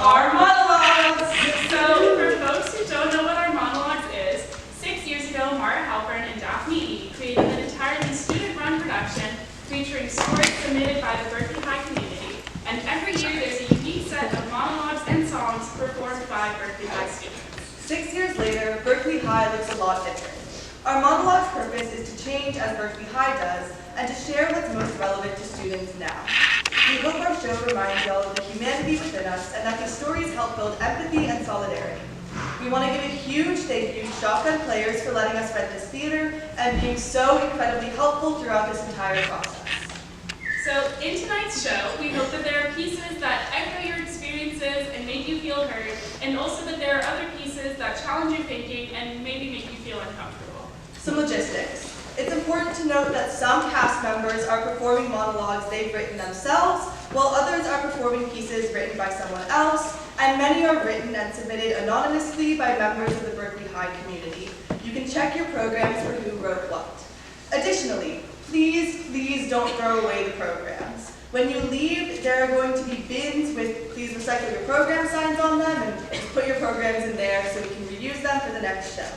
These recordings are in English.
Our Monologues! So, for folks who don't know what Our Monologues is, 6 years ago, Mara Halpern and Daphne E. created an entirely student-run production featuring stories submitted by the Berkeley High community, and every year there's a unique set of monologues and songs performed by Berkeley High students. 6 years later, Berkeley High looks a lot different. Our monologue's purpose is to change as Berkeley High does, and to share what's most relevant to students now. We hope our show reminds y'all of the humanity within us, and that these stories help build empathy and solidarity. We want to give a huge thank you to Shotgun Players for letting us rent this theater, and being so incredibly helpful throughout this entire process. So, in tonight's show, we hope that there are pieces that echo your experiences and make you feel heard, and also that there are other pieces that challenge your thinking and maybe make you feel uncomfortable. Some logistics. It's important to note that some cast members are performing monologues they've written themselves, while others are performing pieces written by someone else, and many are written and submitted anonymously by members of the Berkeley High community. You can check your programs for who wrote what. Additionally, please don't throw away the programs. When you leave, there are going to be bins with "Please recycle your program" signs on them, and put your programs in there so we can reuse them for the next show.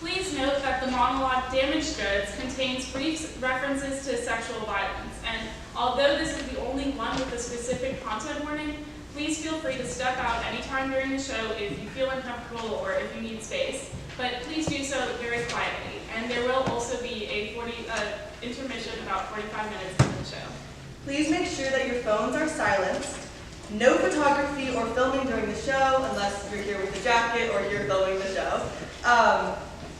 Please note that the monologue Damaged Goods contains brief references to sexual violence, and although this is the only one with a specific content warning, please feel free to step out anytime during the show if you feel uncomfortable or if you need space, but please do so very quietly. And there will also be a intermission about 45 minutes into the show. Please make sure that your phones are silenced. No photography or filming during the show, unless you're here with the jacket or you're filming the show.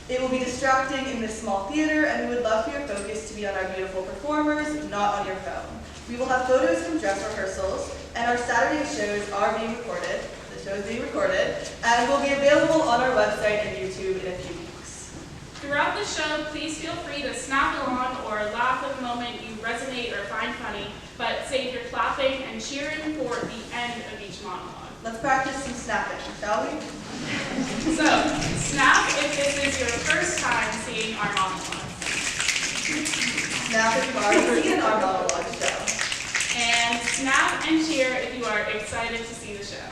It will be distracting in this small theater, and we would love for your focus to be on our beautiful performers, not on your phone. We will have photos from dress rehearsals, and our Saturday shows are being recorded. The show is being recorded, and will be available on our website and YouTube in a few weeks. Throughout the show, please feel free to snap along or laugh at the moment you resonate or find funny, but save your clapping and cheering for the end of each monologue. Let's practice some snapping, shall we? So, snap if this is your first time seeing Our Monologues. Snap if you've already seen our monologue show. And snap and cheer if you are excited to see the show.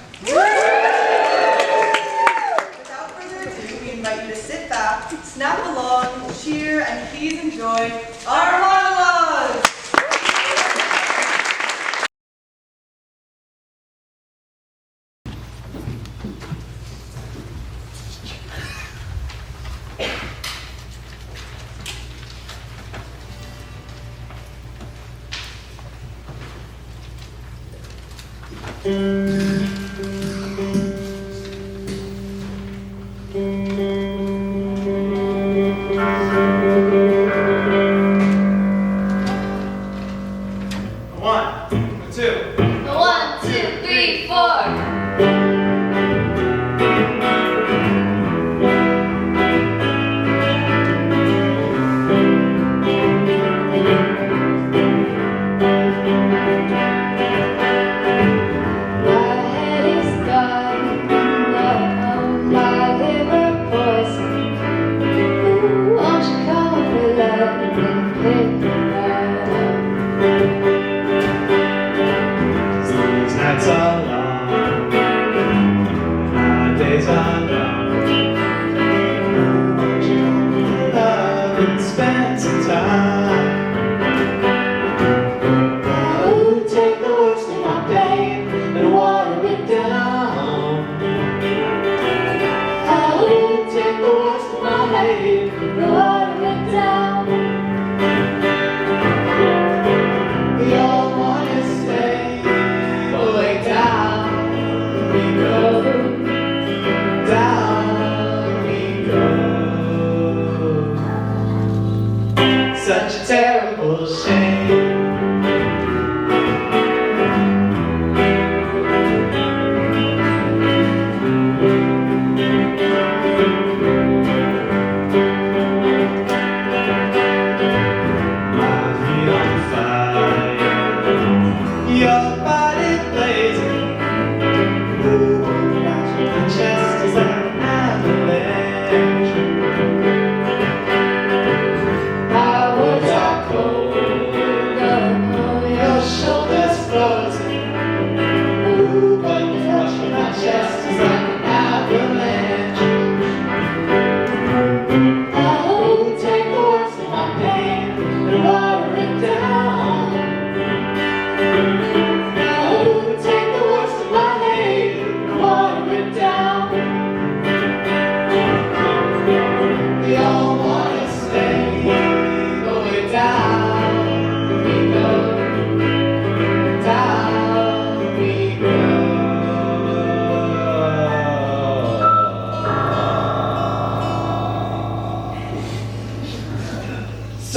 Without further ado, we invite you to sit back, snap along, cheer, and please enjoy Our Monologues!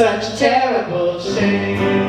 such a terrible shame.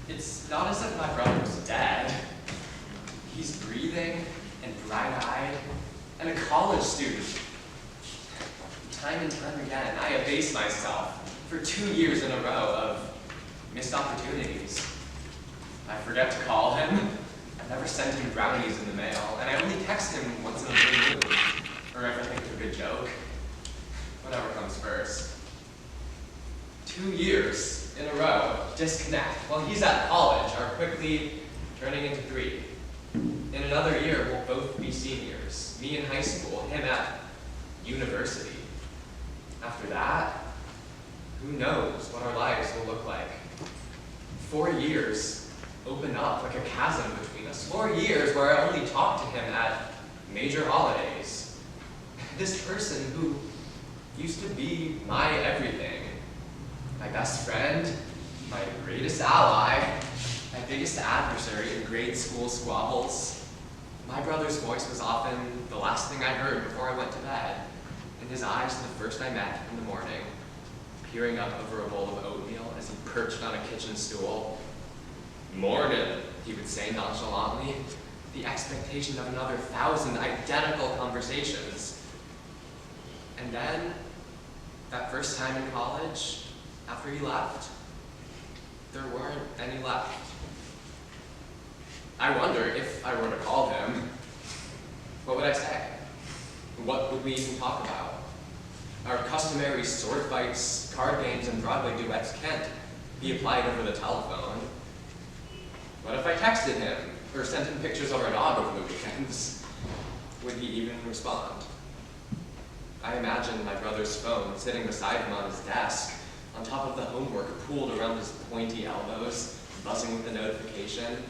It's not as if my brother was dead. He's breathing and bright-eyed and a college student. Time and time again, I abase myself for 2 years in a row of missed opportunities. I forget to call him. I never send him brownies in the mail, and I only text him once in a blue moon, or if I think of a good joke. Whatever comes first. 2 years in a row of disconnect while he's at college are quickly turning into 3. In another year, we'll both be seniors. Me in high school, him at university. After that, who knows what our lives will look like. 4 years open up like a chasm between us. 4 years where I only talk to him at major holidays. This person who used to be my everything. My best friend, my greatest ally, my biggest adversary in grade school squabbles. My brother's voice was often the last thing I heard before I went to bed, and his eyes the first I met in the morning, peering up over a bowl of oatmeal as he perched on a kitchen stool. "Mornin'," he would say nonchalantly, the expectation of another 1,000 identical conversations. And then, that first time in college, after he left, there weren't any left. I wonder if I were to call him, what would I say? What would we even talk about? Our customary sword fights, card games, and Broadway duets can't be applied over the telephone. What if I texted him, or sent him pictures of our dog over the weekends? Would he even respond? I imagine my brother's phone sitting beside him on his desk, on top of the homework pooled around his pointy elbows, buzzing with the notification.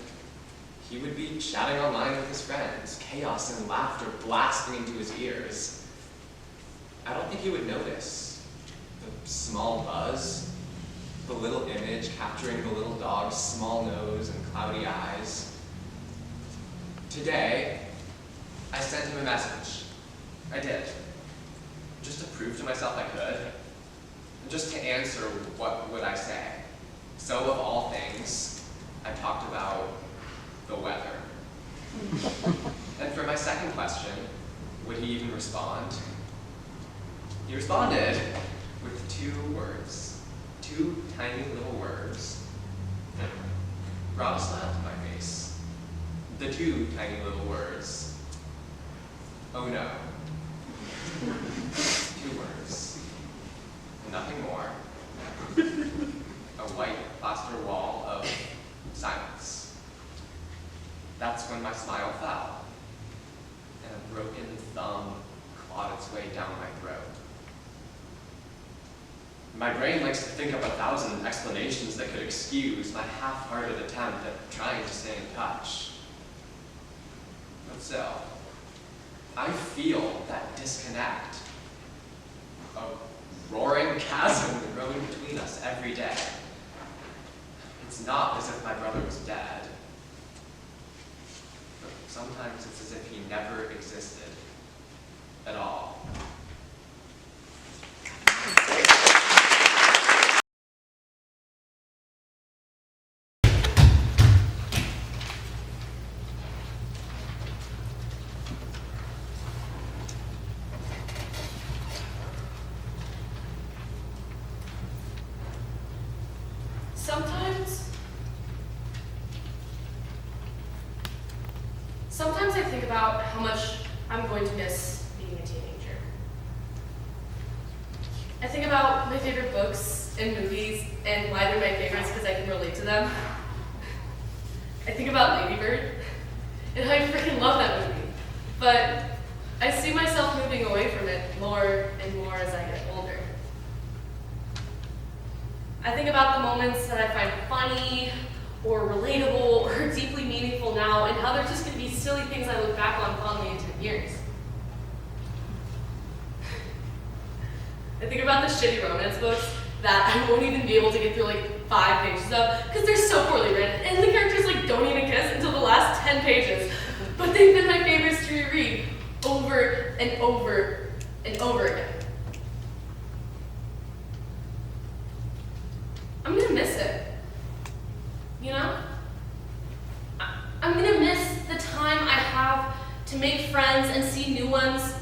He would be chatting online with his friends, chaos and laughter blasting into his ears. I don't think he would notice the small buzz, the little image capturing the little dog's small nose and cloudy eyes. Today, I sent him a message. I did. Just to prove to myself I could. Just to answer, what would I say? So of all things, I talked about the weather. And for my second question, would he even respond? He responded with 2 words, 2 tiny little words. Brought a smile to my face. The 2 tiny little words. Oh no. 2 words. Nothing more. A white plaster wall of silence. That's when my smile fell, and a broken thumb clawed its way down my throat. My brain likes to think up 1,000 explanations that could excuse my half-hearted attempt at trying to stay in touch. But still, I feel that disconnect. A roaring chasm growing between us every day. It's not as if my brother was dead. But sometimes it's as if he never existed at all. Sometimes I think about how much I'm going to miss being a teenager. I think about my favorite books and movies and why they're my favorites because I can relate to them. I think about Lady Bird and how I freaking love that movie. But I see myself moving away from it more and more as I get older. I think about the moments that I find funny or relatable or deeply meaningful now and how they're just going to be silly things I look back on fondly in 10 years. I think about the shitty romance books that I won't even be able to get through like 5 pages of because they're so poorly written and the characters like don't even kiss until the last 10 pages. But they've been my favorites to reread over and over and over again. I'm gonna miss it. You know? I'm gonna miss the time I have to make friends and see new ones.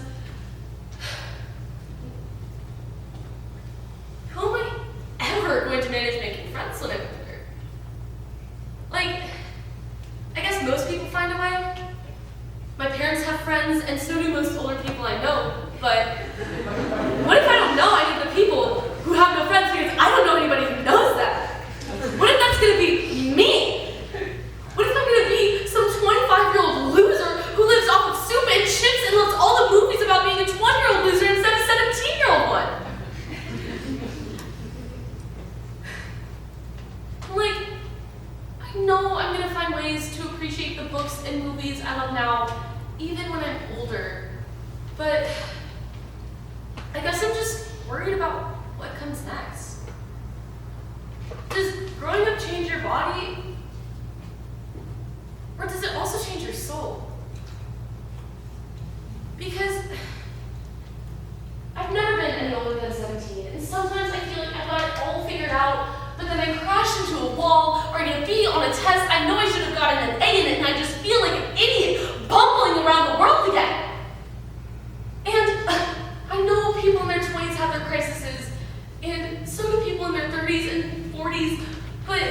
Who am I ever going to manage making friends when I'm older? Like, I guess most people find a way. My parents have friends, and so do most older people I know, but what if I don't know any of the people who have no friends because I don't know anybody who knows that? What if that's gonna be me? What if I'm gonna be some 25-year-old loser who lives off of soup and chips and loves all the movies about being a 20-year-old loser instead of a 17-year-old one? Like, I know I'm gonna find ways to appreciate the books and movies I love now, even when I'm older. But I guess I'm just worried about what comes next. Does growing up change your body? Or does it also change your soul? Because I've never been any older than 17, and sometimes I feel like I've got it all figured out, but then I crash into a wall or I get a B on a test I know I should have gotten an A in it, and I just feel like an idiot bumbling around the world again. And I know people in their 20s have their crises, and so do people in their 30s and 40s, but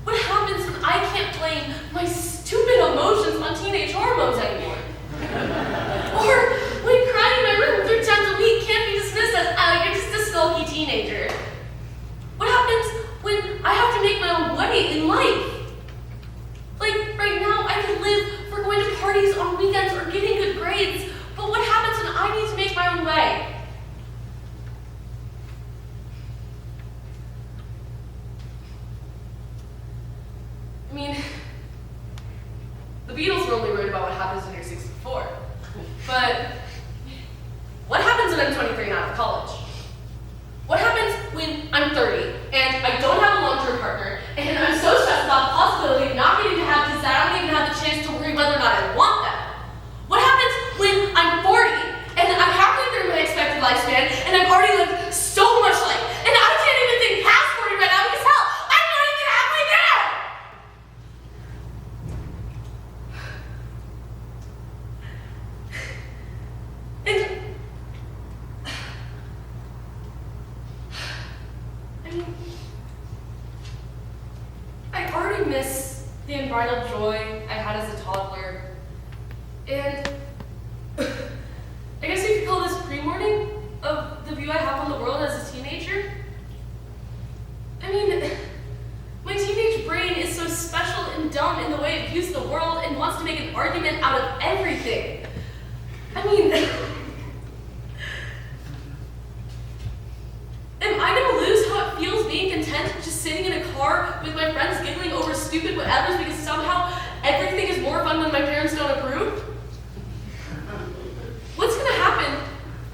what happens when I can't blame my stupid emotions on teenage hormones anymore? Or when crying in my room 3 times a week can't be dismissed as, oh, you're just a sulky teenager. What happens when I have to make my own way in life? Like, right now, I can live for going to parties on weekends or getting good grades, but what happens when I need to make my own way? I mean, the Beatles were only worried about what happens when you're 64. But what happens when I'm 23 and out of college? What happens when I'm 30 and I don't have a long-term partner and I'm so stressed about the possibility of not getting to have kids that I don't even have the chance to worry whether or not I want them? What happens when I'm 40 and I'm halfway through my expected lifespan and I've already lived so much life and I can't even think past 40 right now because hell, I'm not even halfway there! And I mean, I already miss the unbridled joy I had as a toddler. And I guess you could call this pre-morning of the view I have on the world as a teenager. I mean, my teenage brain is so special and dumb in the way it views the world and wants to make an argument out of everything. I mean, am I gonna lose how it feels being content just sitting in a car with my friends giggling over stupid whatevers because somehow everything is more fun when my parents don't approve? What's gonna happen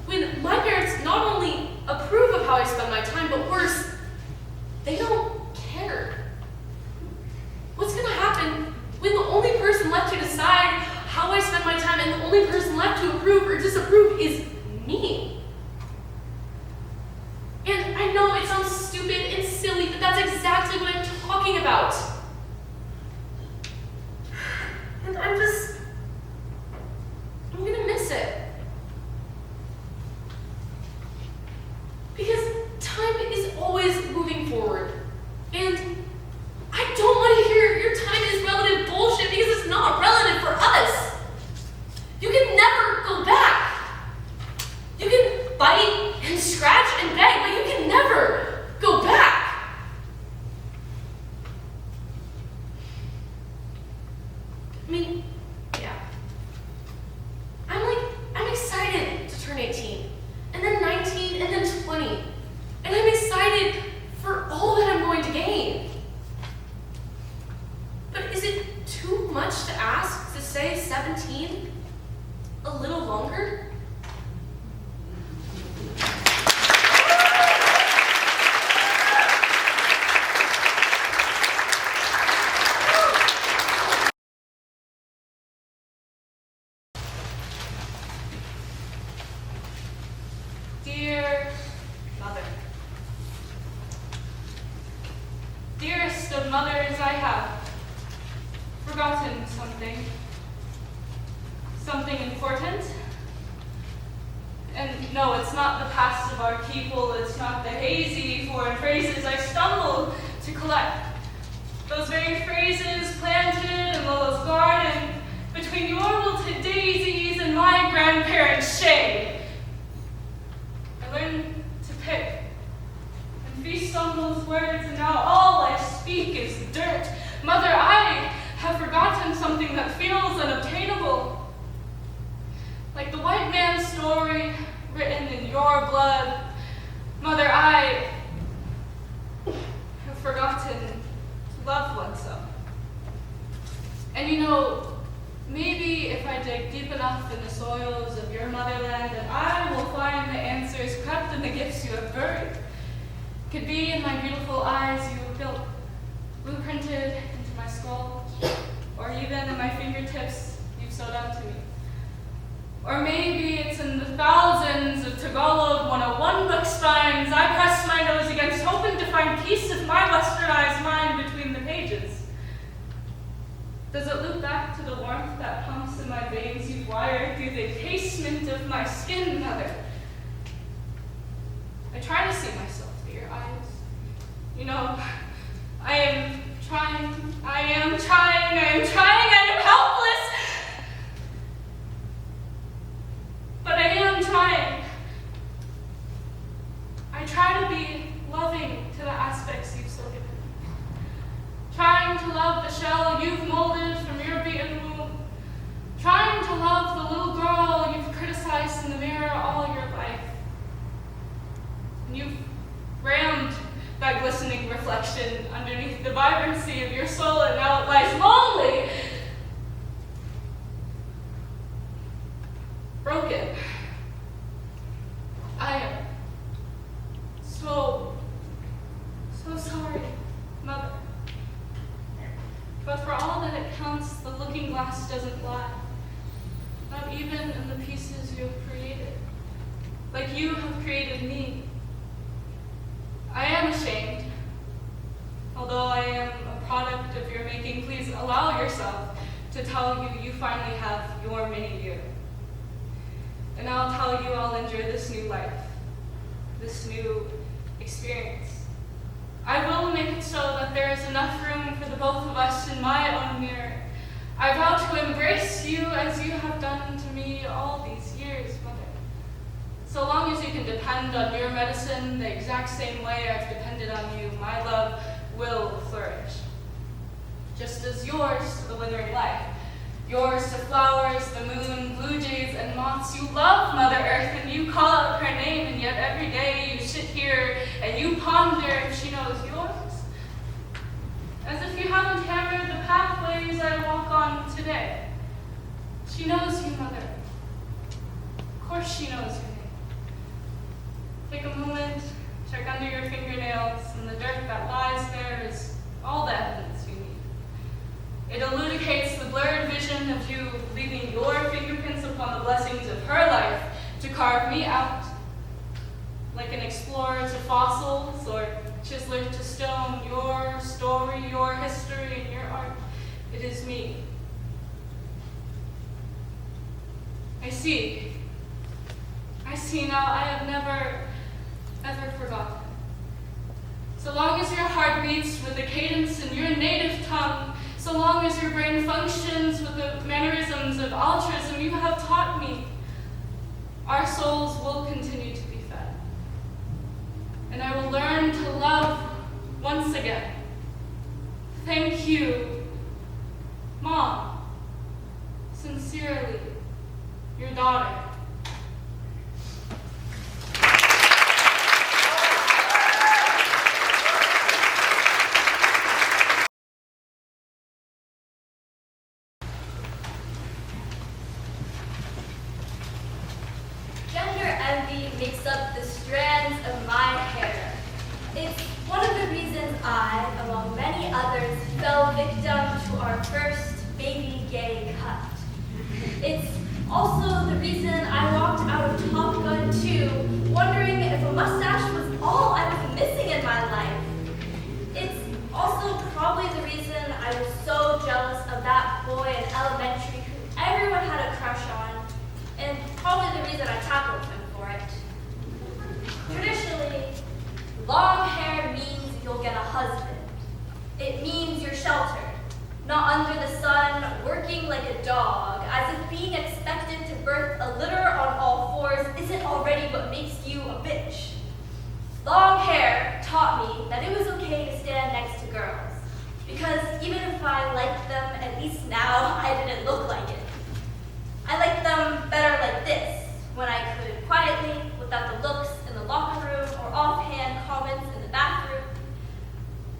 when my parents not only approve of how I spend my time, but worse, they don't care? of mothers, I have forgotten something. Something important. And no, it's not the past of our people, it's not the hazy foreign phrases I stumble to collect. Those very phrases planted in Lola's garden, between your wilted daisies and my grandparents' shade. I learned to pick and feast on those words, and now all I speak is dirt. Mother, I have forgotten something that feels unobtainable. Like the white man's story written in your blood, Mother, I have forgotten to love oneself. And you know, maybe if I dig deep enough in the soils of your motherland, that I will find the answers crept in the gifts you have buried. Could be in my beautiful eyes you have built, blueprinted into my skull, or even in my fingertips you've sewed onto me. Or maybe it's in the thousands of Tagalog 101 book spines I press my nose against, hoping to find piece of my westernized mind between the pages. Does it loop back to the warmth that pumps in my veins you've wired through the casement of my skin, Mother? I try to see myself through your eyes. You know, I am trying, I am helpless. But I am trying. I try to be loving to the aspects you've so given me. Trying to love the shell you've molded from your beaten womb. Trying to love the little girl you've criticized in the mirror all your life. And you've rammed that glistening reflection underneath the vibrancy of your soul, and now it lies lonely, broken. I am so sorry, Mother. But for all that it counts, the looking glass doesn't lie. Not even in the pieces you have created. Like you have created me. I am ashamed. Although I am a product of your making, please allow yourself to tell you finally have your mini you. And I'll tell you I'll enjoy this new life, this new experience. I will make it so that there is enough room for the both of us in my own mirror. I vow to embrace you as you have done to me all these years, Mother. So long as you can depend on your medicine the exact same way I've depended on you, my love will flourish. Just as yours to the withering life, yours to flowers, the moon, blue jays, and moths. You love Mother Earth, and you call out her name, and yet every day you sit here and you ponder if she knows yours. As if you haven't hammered the pathways I walk on today. She knows you, Mother. Of course she knows your name. Take a moment, check under your fingernails, and the dirt that lies there is all the evidence you need. It elucidates the blurred vision of you leaving your fingerprints upon the blessings of her life to carve me out. Like an explorer to fossils or chiseler to stone, your story, your history, and your art, it is me. I see now I have never, ever forgotten. So long as your heart beats with the cadence in your native tongue, so long as your brain functions with the mannerisms of altruism you have taught me, our souls will continue to be fed. And I will learn to love once again. Thank you, Mom. Sincerely, your daughter. Makes up the strands of my hair. It's one of the reasons I, among many others, fell victim to our first baby gay cut. It's also the reason I walked out of Top Gun 2, wondering if a mustache was all I was missing in my life. It's also probably under the sun, working like a dog, as if being expected to birth a litter on all fours isn't already what makes you a bitch. Long hair taught me that it was okay to stand next to girls, because even if I liked them, at least now I didn't look like it. I liked them better like this, when I could quietly, without the looks in the locker room or offhand comments in the bathroom.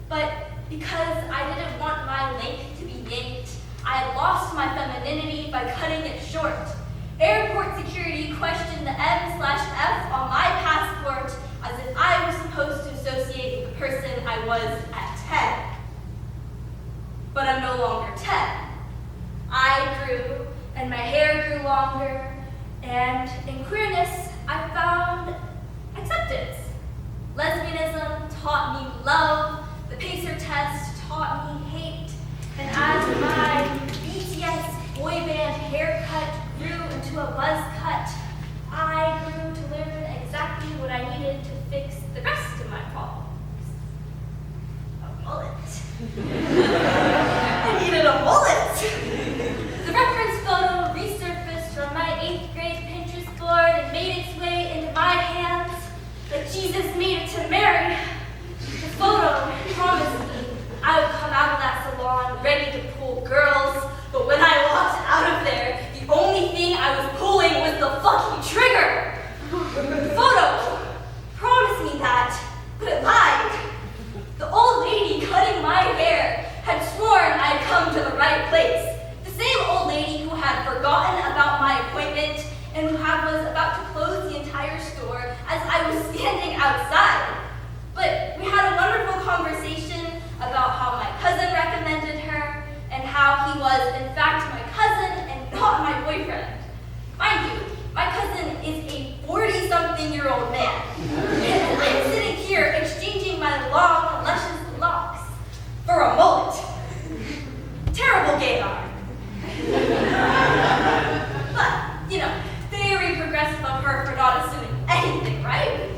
But because I didn't want my length to be yanked, I had lost my femininity by cutting it short. Airport security questioned the M/F on my passport as if I was supposed to associate with the person I was at 10. But I'm no longer 10. I grew, and my hair grew longer, and in queerness, I found acceptance. Lesbianism taught me love, the Pacer test taught me hate, and as my BTS boy band haircut grew into a buzz cut, I grew to learn exactly what I needed to fix the rest of my problems. A mullet. I needed a mullet! The reference photo resurfaced from my 8th grade Pinterest board and made its way into my hands like Jesus made it to Mary. The photo promised me I would come out of that salon ready to pull girls, but when I walked out of there, the only thing I was pulling was the fucking trigger. The photo promised me that, but it lied. The old lady cutting my hair had sworn I'd come to the right place. The same old lady who had forgotten about my appointment and who was about to close the entire store as I was standing outside. But we had a wonderful conversation about how my cousin recommended her and how he was, in fact, my cousin and not my boyfriend. Mind you, my cousin is a 40-something-year-old man. And I'm sitting here exchanging my long, luscious locks for a mullet. Terrible gaydar. But, you know, very progressive of her for not assuming anything, right?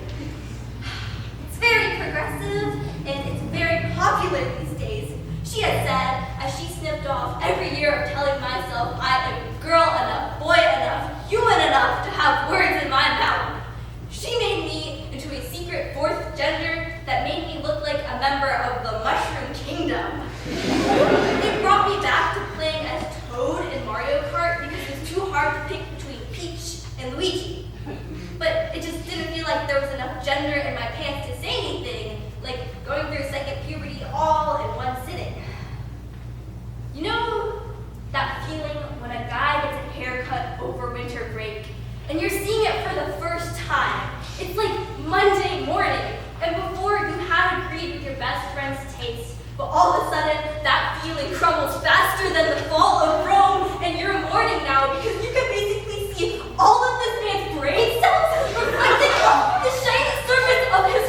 It's very progressive, and it's very popular these days. She had said, as she snipped off every year of telling myself I am girl enough, boy enough, human enough to have words in my mouth. She made me into a secret fourth gender that made me look like a member of the Mushroom Kingdom. It brought me back to playing as Toad in Mario Kart because it was too hard to pick between Peach and Luigi. But it just didn't feel like there was enough gender in my pants to say anything, like going through second puberty all in one sitting. You know that feeling when a guy gets a haircut over winter break and you're seeing it for the first time? It's like Monday morning, and before you had agreed with your best friend's taste, but all of a sudden that feeling crumbles faster than the fall of Rome, and you're mourning now because you can basically see all of this man's brain cells reflecting off the shiny surface of his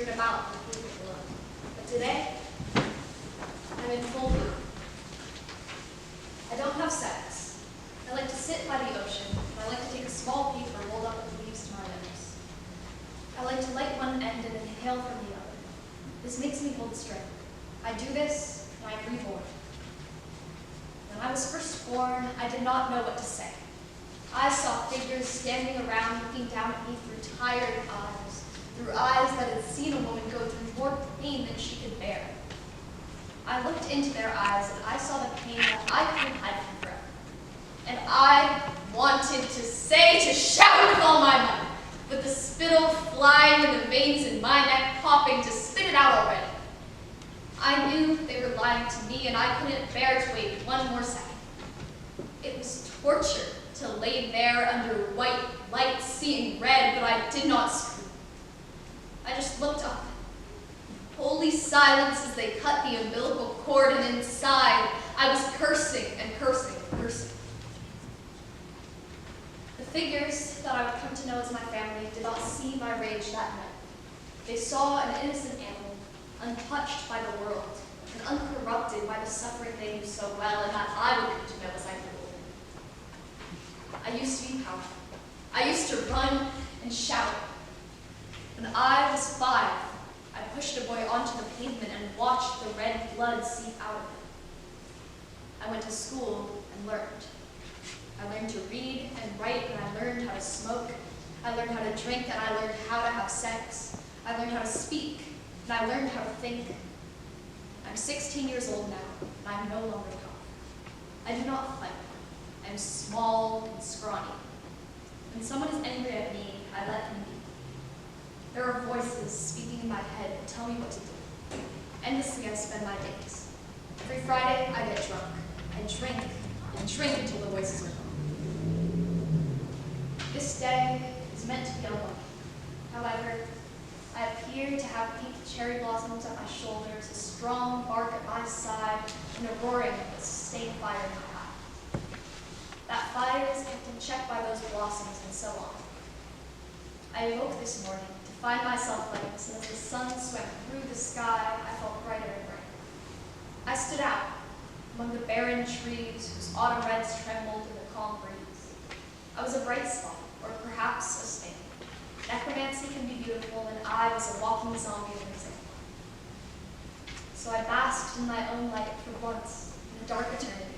figured him out and leave him alone. But today, I'm in full bloom. I don't have sex. I like to sit by the ocean, and I like to take a small paper rolled up with leaves to my lips. I like to light one end and inhale from the other. This makes me hold strength. I do this, and I am reborn. When I was first born, I did not know what to say. I saw figures standing around looking down at me through tired through eyes that had seen a woman go through more pain than she could bear. I looked into their eyes and I saw the pain that I couldn't hide from forever. And I wanted to shout with all my might, with the spittle flying in the veins in my neck popping to spit it out already. I knew they were lying to me and I couldn't bear to wait one more second. It was torture to lay there under white light seeing red, but I did not scream. I just looked up. Holy silence as they cut the umbilical cord, and inside I was cursing and cursing and cursing. The figures that I would come to know as my family did not see my rage that night. They saw an innocent animal, untouched by the world, and uncorrupted by the suffering they knew so well, and that I would come to know as I grew older. I used to be powerful. I used to run and shout. When I was 5, I pushed a boy onto the pavement and watched the red blood seep out of him. I went to school and learned. I learned to read and write, and I learned how to smoke. I learned how to drink, and I learned how to have sex. I learned how to speak, and I learned how to think. I'm 16 years old now, and I'm no longer tough. I do not fight. I'm small and scrawny. When someone is angry at me, I let him be. There are voices speaking in my head that tell me what to do. Endlessly I spend my days. Every Friday, I get drunk. I drink and drink until the voices are gone. This day is meant to be unlucky. However, I appear to have pink cherry blossoms at my shoulders, a strong bark at my side, and a roaring that sustained fire in my eye. That fire is kept in check by those blossoms, and so on. I awoke this morning to find myself legs, and as the sun swept through the sky, I felt brighter and brighter. I stood out among the barren trees whose autumn reds trembled in the calm breeze. I was a bright spot, or perhaps a stain. Necromancy can be beautiful, and I was a walking zombie of an example. So I basked in my own light for once, in the dark eternity.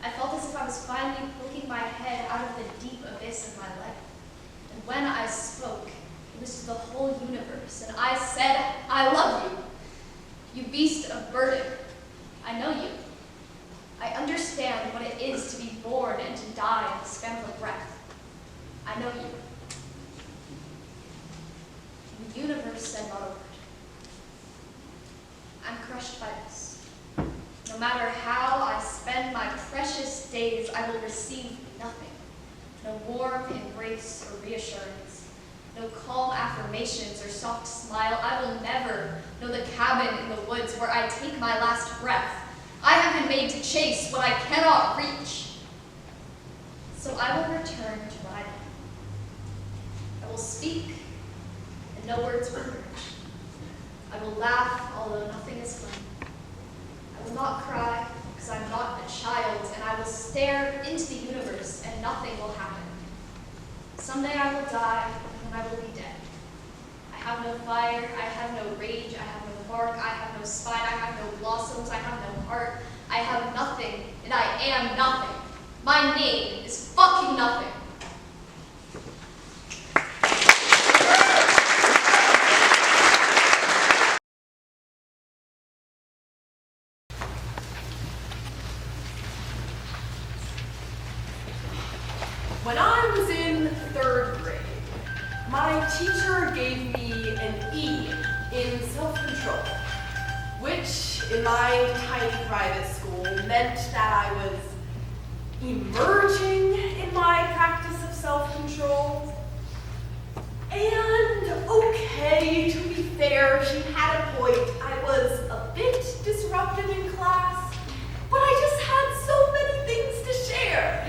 I felt as if I was finally poking my head out of the deep abyss of my life. And when I spoke, it was to the whole universe, and I said, I love you. You beast of burden. I know you. I understand what it is to be born and to die in the span of a breath. I know you. And the universe said not a word. I'm crushed by this. No matter how I spend my precious days, I will receive nothing. No warm embrace or reassurance. No calm affirmations or soft smile. I will never know the cabin in the woods where I take my last breath. I have been made to chase what I cannot reach. So I will return to what I am. I will speak, and no words will hurt. I will laugh, although nothing is funny. I will not cry, because I'm not a child, and I will stare into the universe, and nothing will happen. Someday I will die, and then I will be dead. I have no fire, I have no rage, I have no bark, I have no spine, I have no blossoms, I have no heart. I have nothing, and I am nothing. My name is fucking nothing. When I was in 3rd grade, my teacher gave me an E in self-control, which in my tiny private school meant that I was emerging in my practice of self-control. And okay, to be fair, she had a point. I was a bit disruptive in class, but I just had so many things to share.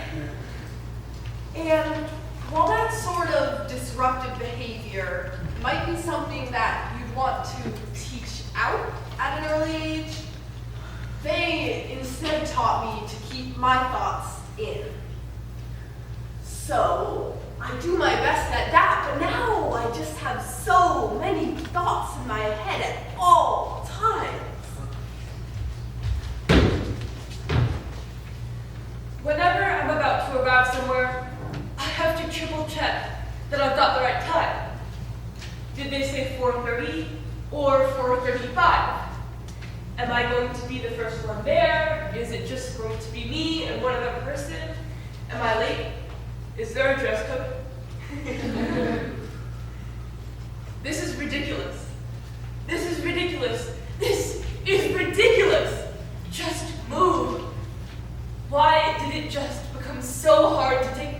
And while that sort of disruptive behavior might be something that you'd want to teach out at an early age, they instead taught me to keep my thoughts in. So, I do my best at that, but now I just have so many thoughts in my head at all times. Whenever I'm about to arrive somewhere, I have to triple check that I've got the right time. Did they say 4:30 or 4:35? Am I going to be the first one there? Is it just going to be me and one other person? Am I late? Is there a dress code? This is ridiculous. This is ridiculous. This is ridiculous. Just move. Why did it just become so hard to take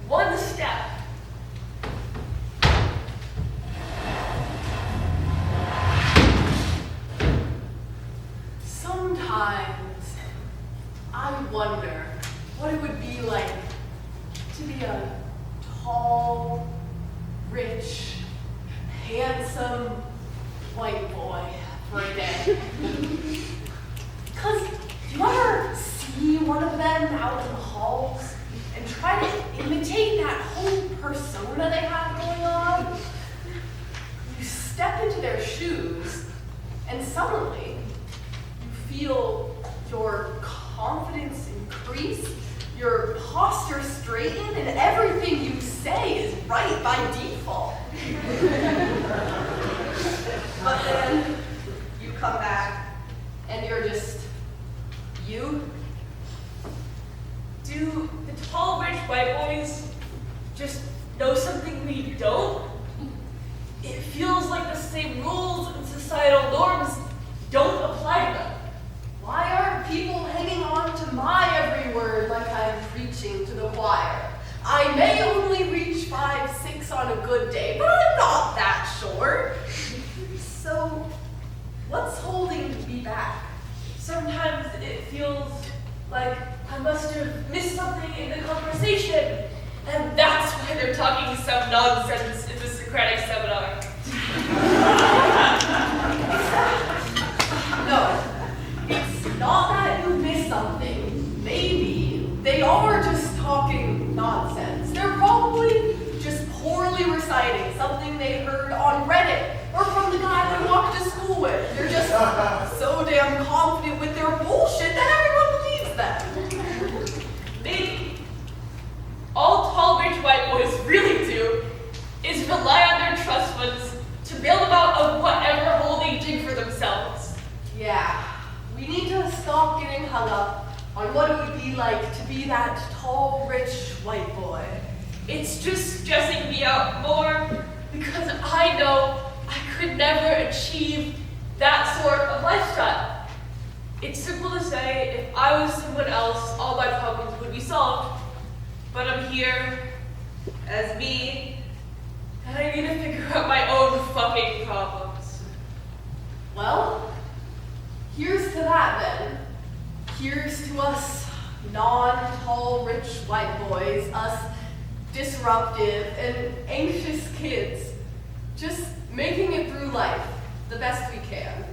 one step? Sometimes I wonder what it would be like to be a tall, rich, handsome white boy for a day. Because do you ever see one of them out in the halls and try to imitate that whole persona they have going on? You step into their shoes and suddenly you feel your confidence increase, your posture straighten, and everything you say is right by default. But then you come back and you're just you. Do the tall, rich white boys just know something we don't? It feels like the same rules and societal norms don't apply to them. Why aren't people hanging on to my every word like I'm preaching to the choir? I may only reach 5'6" on a good day, but I'm not that short. So, what's holding me back? Sometimes it feels like I must have missed something in the conversation, and that's why they're talking some nonsense in the Socratic seminar. No, it's not that you missed something. Maybe they are just talking nonsense. They're probably just poorly reciting something they heard on Reddit or from the guy they walked to school with. They're just so damn confident with their bullshit that everyone believes them. Maybe all tall, rich white boys really do is rely on their trust funds to bail them out of whatever hole they dig for themselves. Yeah, we need to stop getting hung up on what it would be like to be that tall, rich white boy. It's just stressing me out more because I know I could never achieve that sort of lifestyle. It's simple to say if I was someone else, all my problems would be solved. But I'm here as me, and I need to figure out my own fucking problems. Well, here's to that then. Here's to us non-tall, rich white boys, us disruptive and anxious kids, just making it through life the best we can.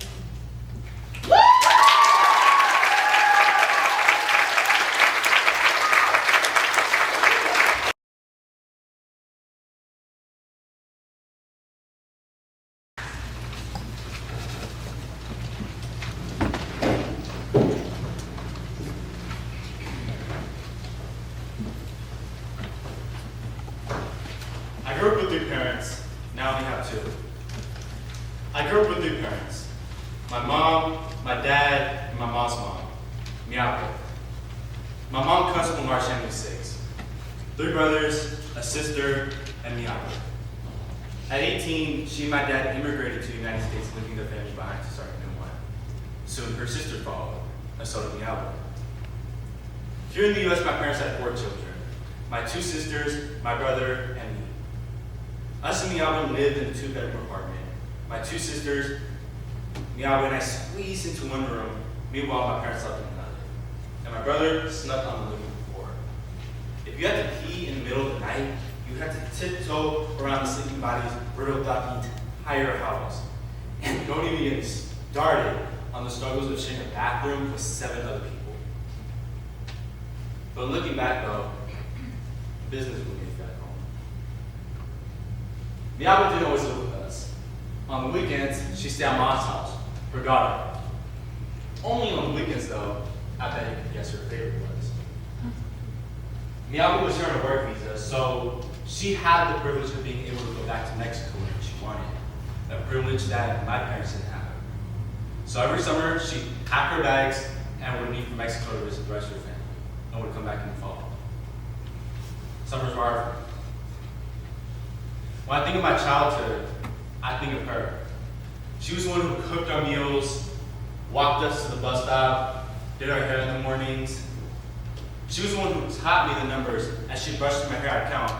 I grew up with 3 parents, now we have 2. I grew up with 3 parents. My mom, my dad, and my mom's mom, Miapo. My mom comes from March 6. 3 brothers, a sister, and Miapo. At 18, she and my dad immigrated to the United States, leaving their family behind to start a new one. Soon her sister followed, and so did Miapo. Here in the US, my parents had 4 children. My 2 sisters, my brother, and me. Us and Miapo lived in a 2-bedroom apartment. My 2 sisters, Miapo and I squeezed into one room, meanwhile my parents slept in another. And my brother slept on the living floor. If you had to pee in the middle of the night, you had to tiptoe around the sleeping bodies riddled throughout the entire house. And don't even get started on the struggles of sharing a bathroom with 7 other people. But looking back though, business would be back home. The Albert didn't always live with us. On the weekends, she stayed at Mom's house, her daughter. Only on the weekends though, I bet you could guess her favorite was. Miyabi was here on a work visa, so she had the privilege of being able to go back to Mexico when she wanted. A privilege that my parents didn't have. So every summer, she'd pack her bags and would leave for Mexico to visit the rest of her family, and would come back in the fall. Summers were hard for me. When I think of my childhood, I think of her. She was the one who cooked our meals, walked us to the bus stop, did our hair in the mornings. She was the one who taught me the numbers as she brushed my hair. I'd count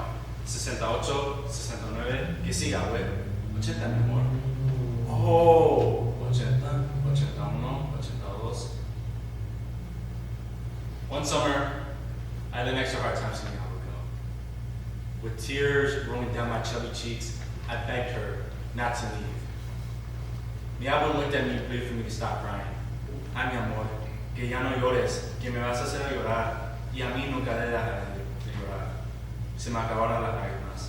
68, 69, que siga, güey. 80, mi amor. Oh, 80, 81, 82. One summer, I had an extra hard time seeing how it would go. With tears rolling down my chubby cheeks, I begged her not to leave. Mi abuelo looked at me and pleaded for me to stop crying. Ay, mi amor, que ya no llores, que me vas a hacer llorar, y a mí nunca dejaré de llorar. Se me acabaron las lágrimas.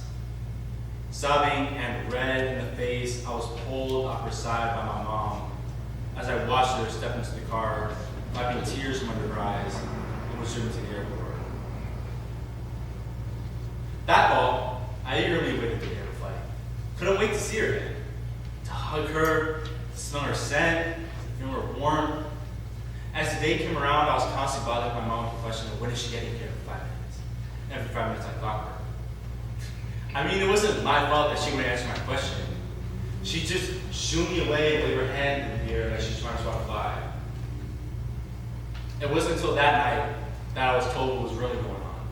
Sobbing and red in the face, I was pulled off her side by my mom as I watched her step into the car, wiping tears from under her eyes, and was driven to the airport. That fall, I eagerly waited to get her flight. Couldn't wait to see her again. To hug her, to smell her scent, to feel her warmth. As the day came around, I was constantly bothered by my mom with the question of when is she getting here for 5 minutes? Every 5 minutes I clocked her. I mean, it wasn't my fault that she wouldn't answer my question. She just shooed me away and waved her hand in the air like she's trying to swat a fly. It wasn't until that night that I was told what was really going on.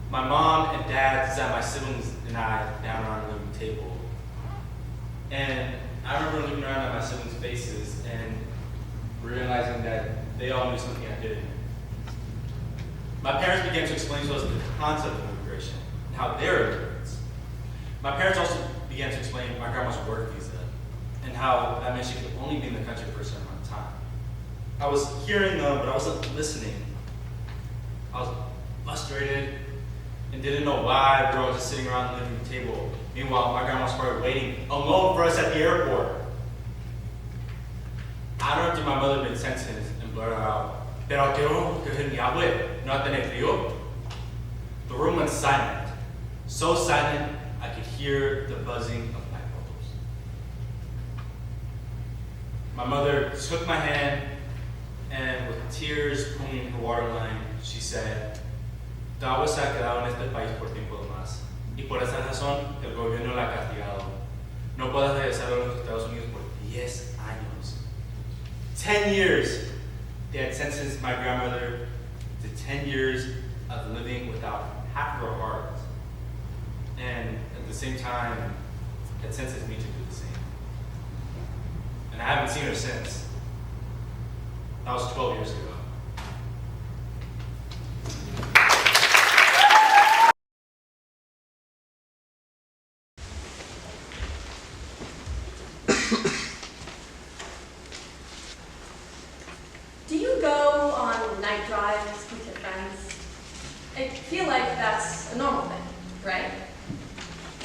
My mom and dad sat my siblings and I down around the living table. And I remember looking around at my siblings' faces and realizing that they all knew something I didn't. My parents began to explain to us the concept of immigration and how they're immigrants. My parents also began to explain my grandma's work visa and how that meant she could only be in the country for a certain amount of time. I was hearing them, but I wasn't listening. I was frustrated and didn't know why we were all just sitting around the living room table. Meanwhile, my grandma started waiting alone for us at the airport. I don't know if my mother made sense and blurted out, "Pero quiero coger mi abue, no tener frío." The room went silent. So silent, I could hear the buzzing of light bulbs. My mother took my hand and with tears pulling her waterline, she said, "Tu agua se ha quedado en este país por tiempo de más. Y por esa razón, el gobierno la ha castigado. No puedes regresar a los Estados Unidos por 10 años. 10 years, they had sentenced my grandmother to 10 years of living without half of her heart. And at the same time, it sentenced me to do the same. And I haven't seen her since. That was 12 years ago. Do you go on night drives with your friends? I feel like that's a normal thing, right?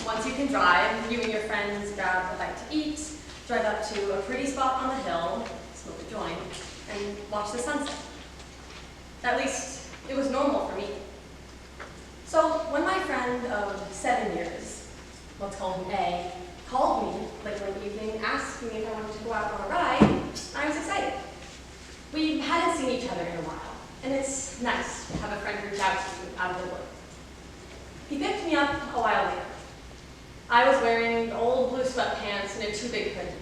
Once you can drive, you and your friends grab a bite to eat, drive up to a pretty spot on the hill, smoke a joint, and watch the sunset. At least, it was normal for me. So when my friend of 7 years, let's call him A, called me late one evening asking if I wanted to go out on a ride, I was excited. We hadn't seen each other in a while, and it's nice to have a friend reach out to you out of the blue. He picked me up a while later. I was wearing old blue sweatpants and a too big hoodie,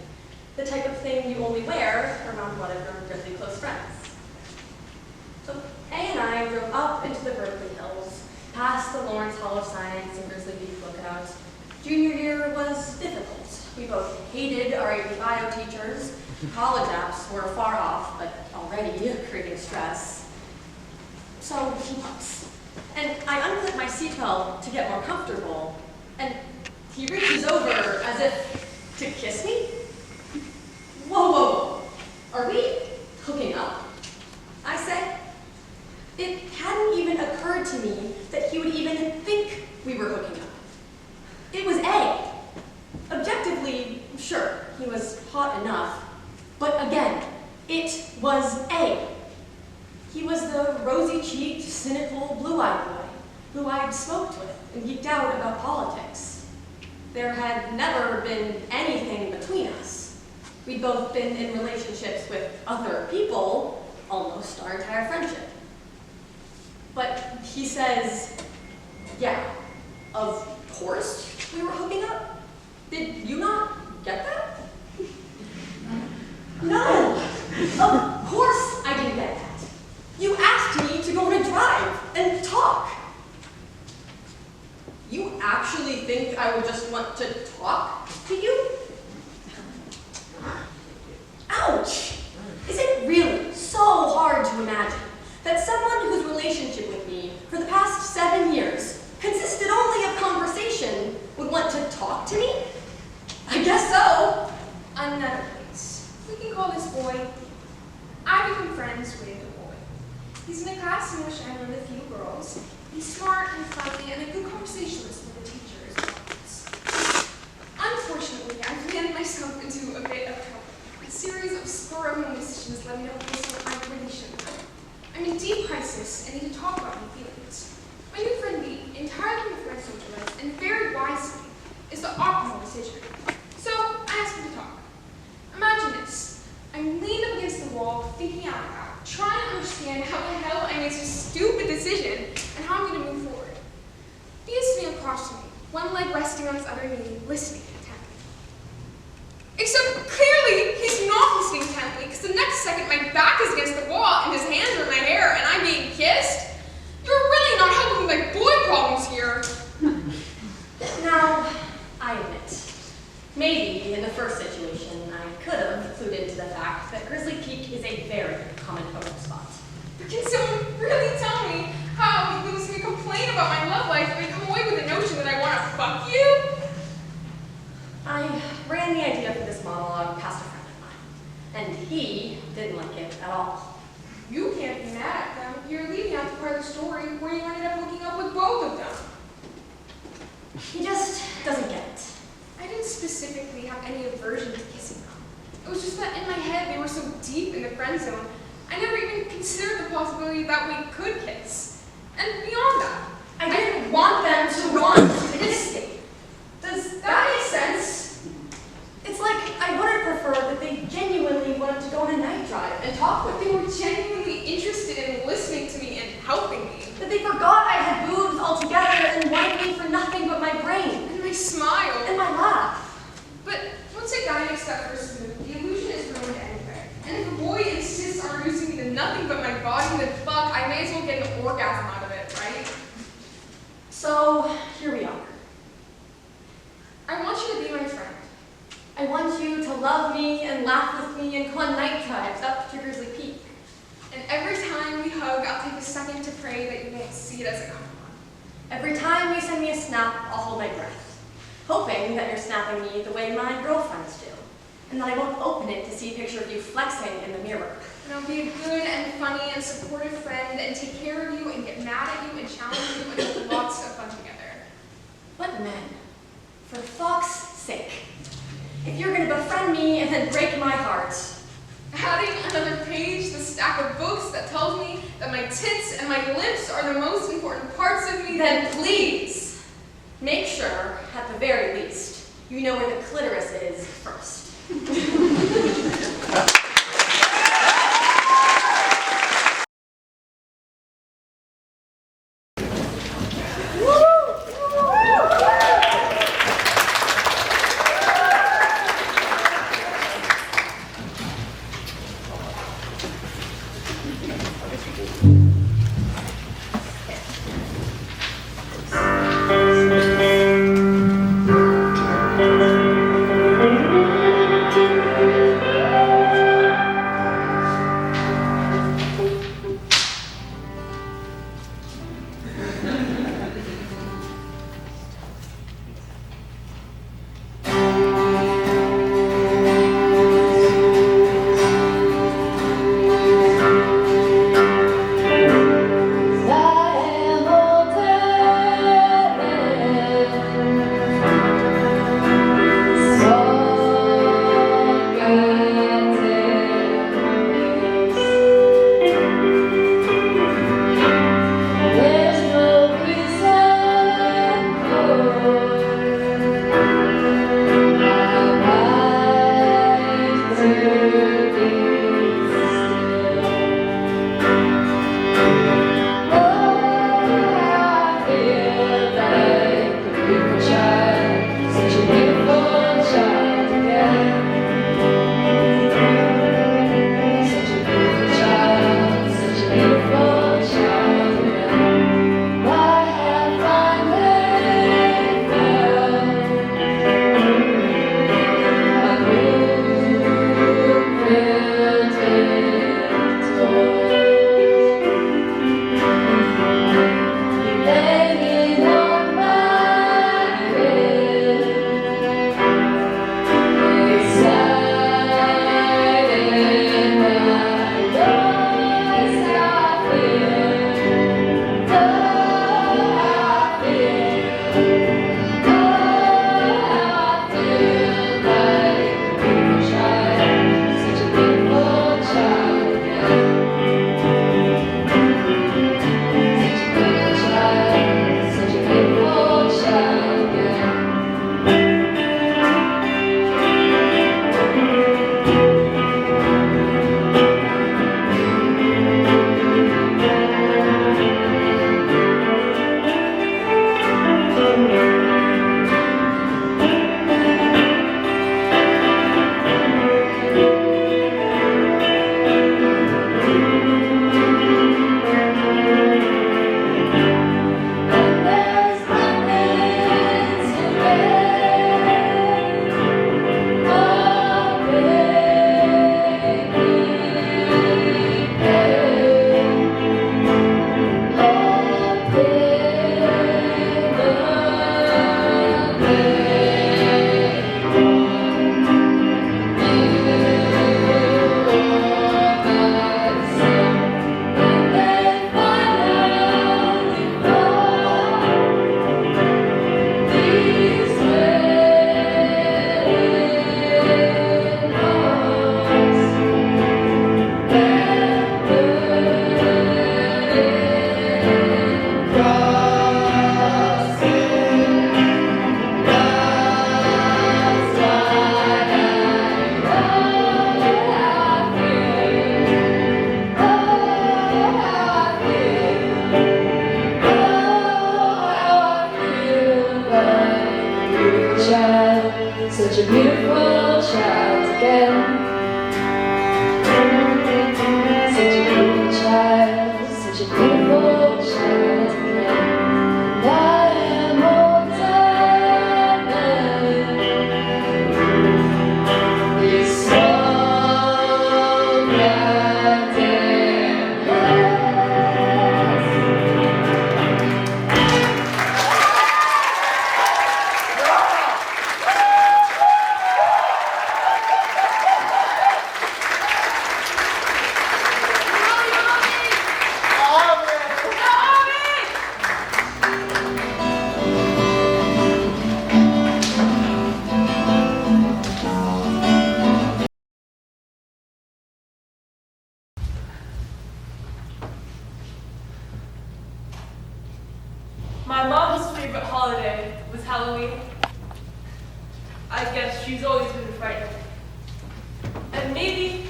the type of thing you only wear around one of your really close friends. So A and I drove up into the Berkeley hills, past the Lawrence Hall of Science and Grizzly Beach lookouts. Junior year was difficult. We both hated our AP bio teachers. College apps were far off, but already creating stress. So he pumps. And I unclip my seatbelt to get more comfortable, and he reaches over as if to kiss me. cynical, blue-eyed boy who I'd smoked with and geeked out about politics. There had never been anything between us. We'd both been in relationships with other people almost our entire friendship. But he says, yeah, of course we were hooking up. Did you not get that? No, of course I didn't get that. You asked me to go on a drive and talk. You actually think I would just want to talk to you? Ouch! Is it really so hard to imagine that someone whose relationship with me for the past 7 years consisted only of conversation would want to talk to me? I guess so. I'm Neta, please. We can call this boy. I become friends with a boy. He's in a class in which I'm one of the few girls. He's smart and funny and a good conversationalist with the teachers. Unfortunately, I've landed myself into a bit of trouble. A series of spur-of-the-moment decisions led me to place my really shouldn't have. I'm in deep crisis and need to talk about my feelings. My new friend B, entirely from a friend socialist and very wisely, is the optimal decision. So I asked him to talk. Imagine this. I'm leaned up against the wall, thinking out loud, trying to understand how the hell I made such a stupid decision and how I'm going to move forward. B is sitting across from me, one leg resting on his other knee, listening intently. Except clearly he's not listening intently, because the next second my back is against the wall and his hands are in my hair and I'm being kissed. You're really not helping with my boy problems here. Now, I admit, maybe in the first situation I could have clued into the fact that Grizzly Peak is a very common photo spot. But can someone really tell me how you lose me complain about my love life and come away with the notion that I want to fuck you? I ran the idea for this monologue past a friend of mine, and he didn't like it at all. You can't be mad at them. You're leaving out the part of the story where you ended up hooking up with both of them. He just doesn't get it. I didn't specifically have any aversion to kissing them. It was just that in my head they were so deep in the friend zone, I never even considered the possibility that we could kiss. And beyond that, I didn't want them to want to kiss me. Does that make sense? It's like I would have preferred that they genuinely wanted to go on a night drive and talk with me. they were genuinely interested in listening to me and helping me. That they forgot I had boobs altogether and wanted me for nothing but my brain. And my smile. And my laugh. But once a guy makes that first move, the illusion is ruined anyway. And if a boy insists on reducing me to nothing but my body, then fuck, I may as well get an orgasm out of it, right? So, here we are. I want you to be my friend. I want you to love me and laugh with me and go on night drives up to Grizzly Peak. And every time we hug, I'll take a second to pray that you won't see it as a compliment. Every time you send me a snap, I'll hold my breath, hoping that you're snapping me the way my girlfriends do, and that I won't open it to see a picture of you flexing in the mirror. And I'll be a good and funny and supportive friend and take care of you and get mad at you and challenge you and have lots of fun together. But men, for fuck's sake, if you're gonna befriend me and then break my heart, Adding another page to the stack of books that tells me that my tits and my lips are the most important parts of me, then please make sure, at the very least, you know where the clitoris is first. such a beautiful child again. Such a beautiful child, such a beautiful child again. And I am older than this song that My mom's favorite holiday was Halloween. I guess she's always been frightened. And maybe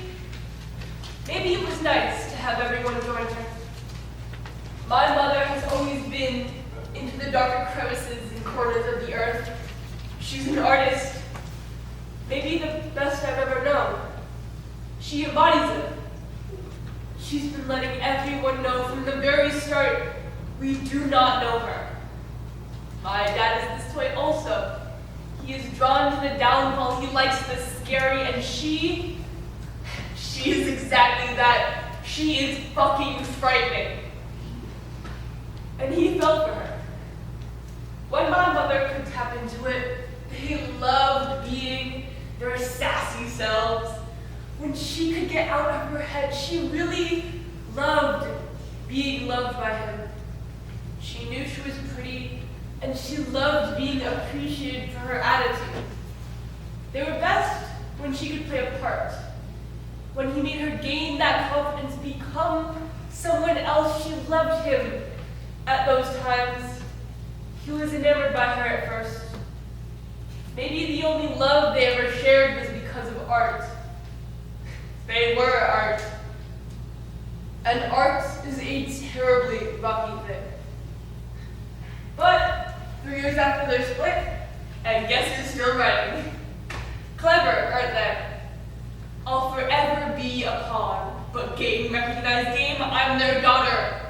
it was nice to have everyone join her. My mother has always been into the darker crevices and corners of the earth. She's an artist, maybe the best I've ever known. She embodies it. She's been letting everyone know from the very start, we do not know her. My dad is this way also. He is drawn to the downfall. He likes the scary, and she is exactly that. She is fucking frightening. And he fell for her. When my mother could tap into it, they loved being their sassy selves. When she could get out of her head, she really loved being loved by him. She knew she was pretty, and she loved being appreciated for her attitude. They were best when she could play a part. When he made her gain that confidence, become someone else, she loved him. At those times, he was enamored by her at first. Maybe the only love they ever shared was because of art. They were art. And art is a terribly rocky thing. But 3 years after their split, and guess who's still writing? Clever, aren't they? I'll forever be a pawn, but game recognized game, I'm their daughter.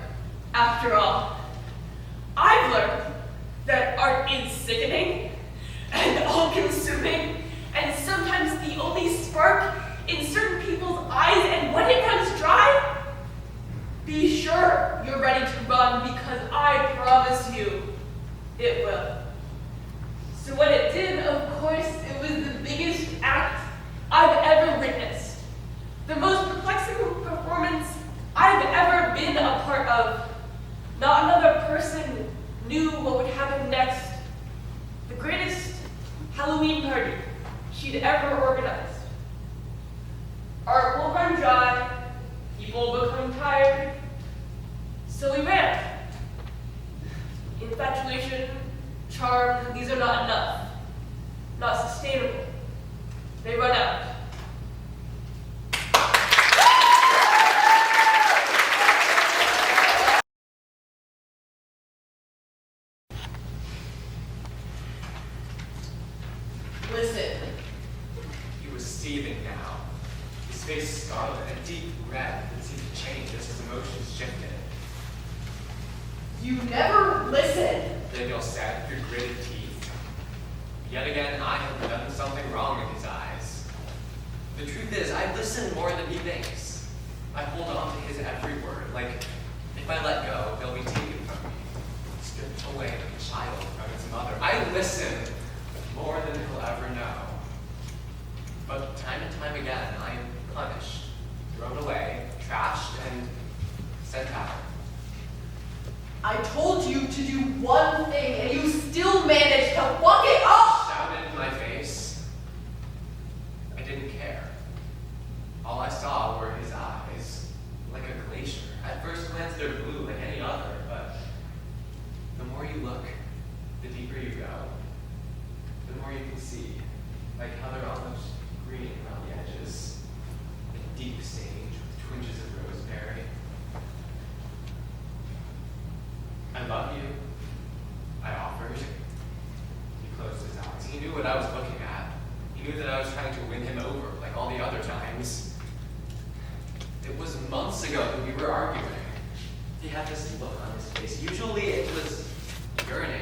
After all, I've learned that art is sickening and all-consuming, and sometimes the only spark in certain people's eyes, and when it runs dry, be sure you're ready to run, because I promise you, it will. So when it did, of course, it was the biggest act I've ever witnessed. The most perplexing performance I've ever been a part of. Not another person knew what would happen next. The greatest Halloween party she'd ever organized. Art will run dry, people become tired, so we ran. Infatuation, charm, these are not enough, not sustainable. They run out. Listen. He was seething now. His face scarlet, a deep red that seemed to change as his emotions shifted. You never listen. Daniel said through gritted teeth. Yet again, I have done something wrong in his eyes. The truth is, I listen more than he thinks. I hold on to his every word, like if I let go, they'll be taken from me, stripped away like a child from its mother. I listen more than he'll ever know. But time and time again, I am punished, thrown away, trashed, and sent out. I told you to do one thing, and you still managed to fuck it up! Shouted in my face. I didn't care. All I saw were his eyes, like a glacier. At first glance, they're blue like any other, but the more you look, the deeper you go, the more you can see, like how they're almost green around the edges, a deep sage with twinges of rosemary. I love you, I offered. He knew that I was trying to win him over, like all the other times. It was months ago that we were arguing. He had this look on his face. Usually it was yearning,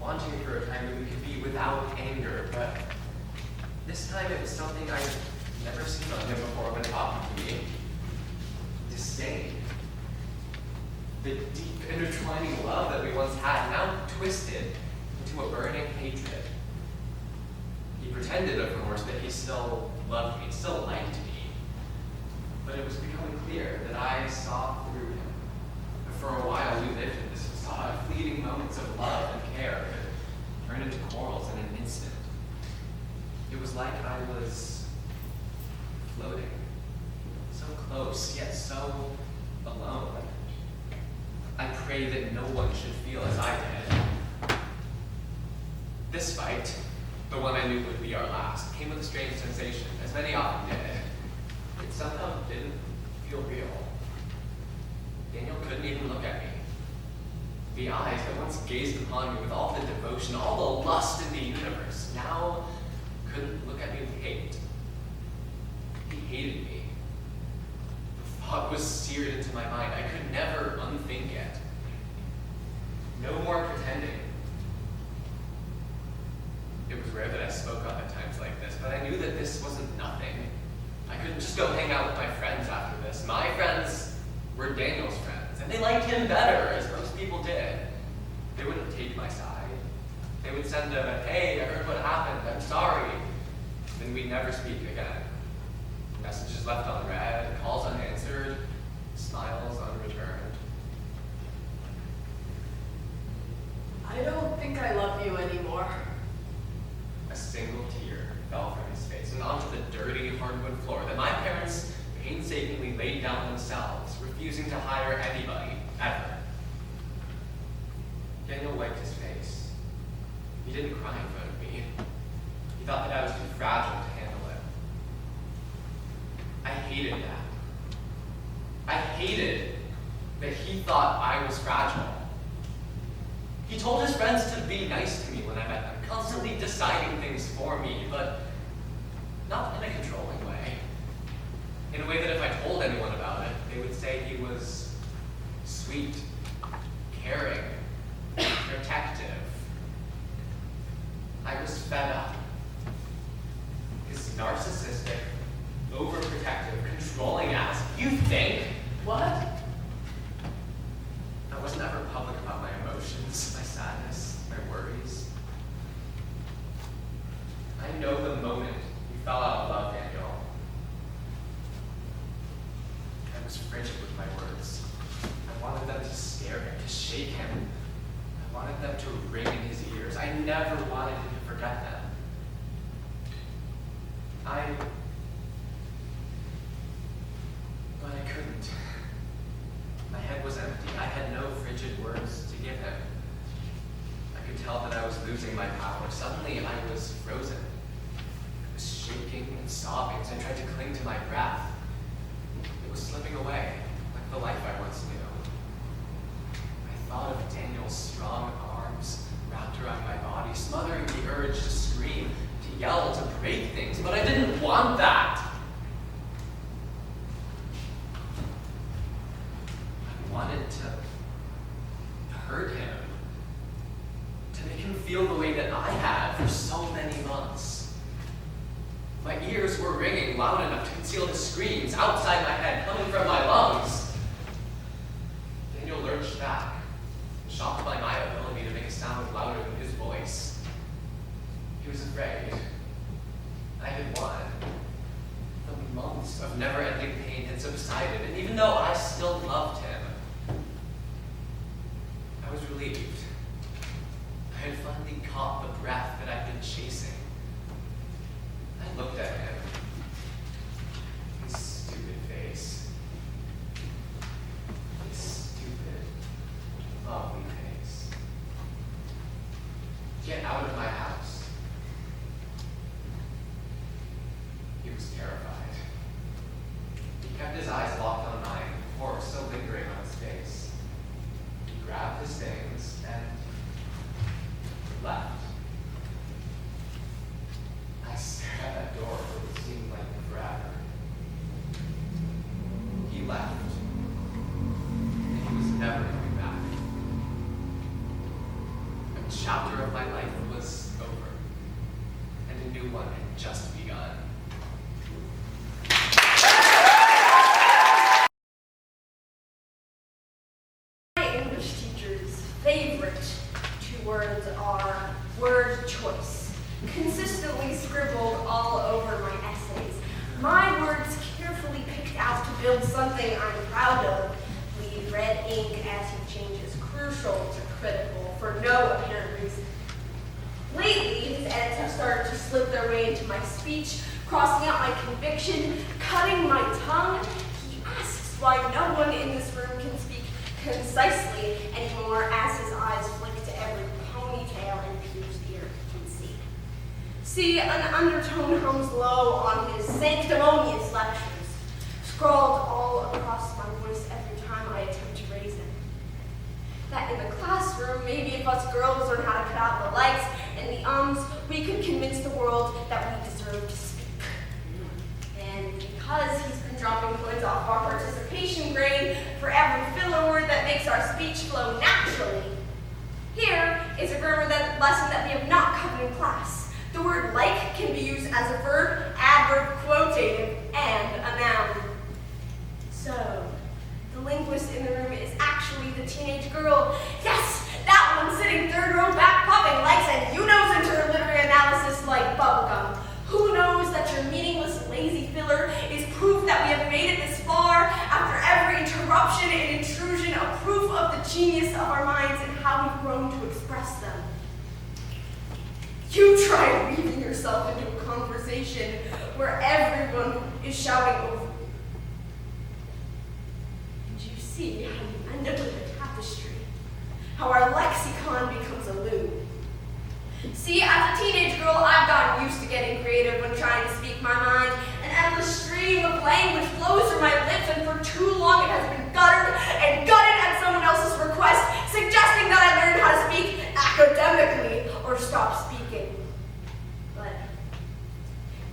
wanting for a time that we could be without anger, but this time it was something I'd never seen on him before when talking to me. Disdain. The deep intertwining love that we once had, now twisted into a burning hatred. He pretended, of course, that he still loved me, still liked me, but it was becoming clear that I saw through him. For a while, we lived in this facade. Fleeting moments of love and care could turn into quarrels in an instant. It was like I was floating, so close, yet so alone. I prayed that no one should feel as I did. This fight, the one I knew would be our last, came with a strange sensation, as many often did. It somehow didn't feel real. Daniel couldn't even look at me. The eyes that once gazed upon me with all the devotion, all the lust in the universe, now couldn't look at me with hate. He hated me. The thought was seared into my mind. I could never unthink it. No more pretending. It was rare that I spoke up at times like this, but I knew that this wasn't nothing. I couldn't just go hang out with my friends after this. My friends were Daniel's friends, and they liked him better, as most people did. They wouldn't take my side. They would send a, "Hey, I heard what happened, I'm sorry." Then we'd never speak again. Messages left unread, calls unanswered, smiles unreturned. I don't think I love you anymore. A single tear fell from his face and onto the dirty hardwood floor that my parents painstakingly laid down themselves, refusing to hire anybody, ever. Daniel wiped his face. He didn't cry in front of me. He thought that I was too fragile to handle it. I hated that. I hated that he thought I was fragile. He told his friends to be nice to me when I met them, constantly deciding things for me, but not in a controlling way. In a way that if I told anyone about it, they would say he was sweet, caring, protective. I was fed up. His narcissistic, overprotective, controlling ass. You think? What? I wasn't ever public about my emotions, my sadness, my worries. I know the moment you fell out of love, Daniel. I was frigid with my words. I wanted them to scare him, to shake him. I wanted them to ring in his ears. I never wanted him to forget them. But I couldn't. My head was empty. I had no frigid words to give him. I could tell that I was losing my power. Suddenly I was frozen. I was shaking and sobbing as I tried to cling to my breath. It was slipping away, like the life I once knew. I thought of Daniel's strong arms wrapped around my body, smothering the urge to scream, to yell, to break things, but I didn't want that. I wanted to hurt him, to make him feel the way that I had for so many months. My ears were ringing loud enough to conceal the screams outside my head, coming from my lungs. Daniel lurched back, shocked by my ability to make a sound louder than his voice. He was afraid. I had won. The months of never-ending pain had subsided, and even though I still loved him, I was relieved. I had finally caught the breath that I'd been chasing. I looked at him. His stupid face. His stupid, lovely face. Get out of my house. He was terrified. He kept his eyes locked on mine, horror still lingering on his face. He grabbed his things and left. I stared just begun. My English teacher's favorite 2 words are word choice, consistently scribbled all over my essays. My words carefully picked out to build something I'm proud of. Bleed red ink as he changes crucial to critical for no apparent reason. Lately, his edits have started to slip their way into my speech, crossing out my conviction, cutting my tongue. He asks why no one in this room can speak concisely anymore as his eyes flick to every ponytail and pierced ear he can see. See, an undertone hums low on his sanctimonious lectures, scrawled all across my voice every time I attempt to raise it. That in the classroom, maybe if us girls learn how to cut out the likes and the ums, we could convince the world that we deserve to speak. And because he's been dropping points off our participation grade for every filler word that makes our speech flow naturally, here is a grammar lesson that we have not covered in class. The word like can be used as a verb, adverb, quotative, and a noun. So, the linguist in the room is actually the teenage girl. Yes, that one sitting 3rd row back popping likes and you-knows into her literary analysis like bubblegum. Who knows that your meaningless, lazy filler is proof that we have made it this far after every interruption and intrusion, a proof of the genius of our minds and how we've grown to express them. You try weaving yourself into a conversation where everyone is shouting over you. And you see how you end up with a tapestry, how our lexicon becomes a loom. See, as a teenage girl, I've gotten used to getting creative when trying to speak my mind. An endless stream of language flows through my lips, and for too long it has been guttered and gutted at someone else's request, suggesting that I learn how to speak academically or stop speaking. But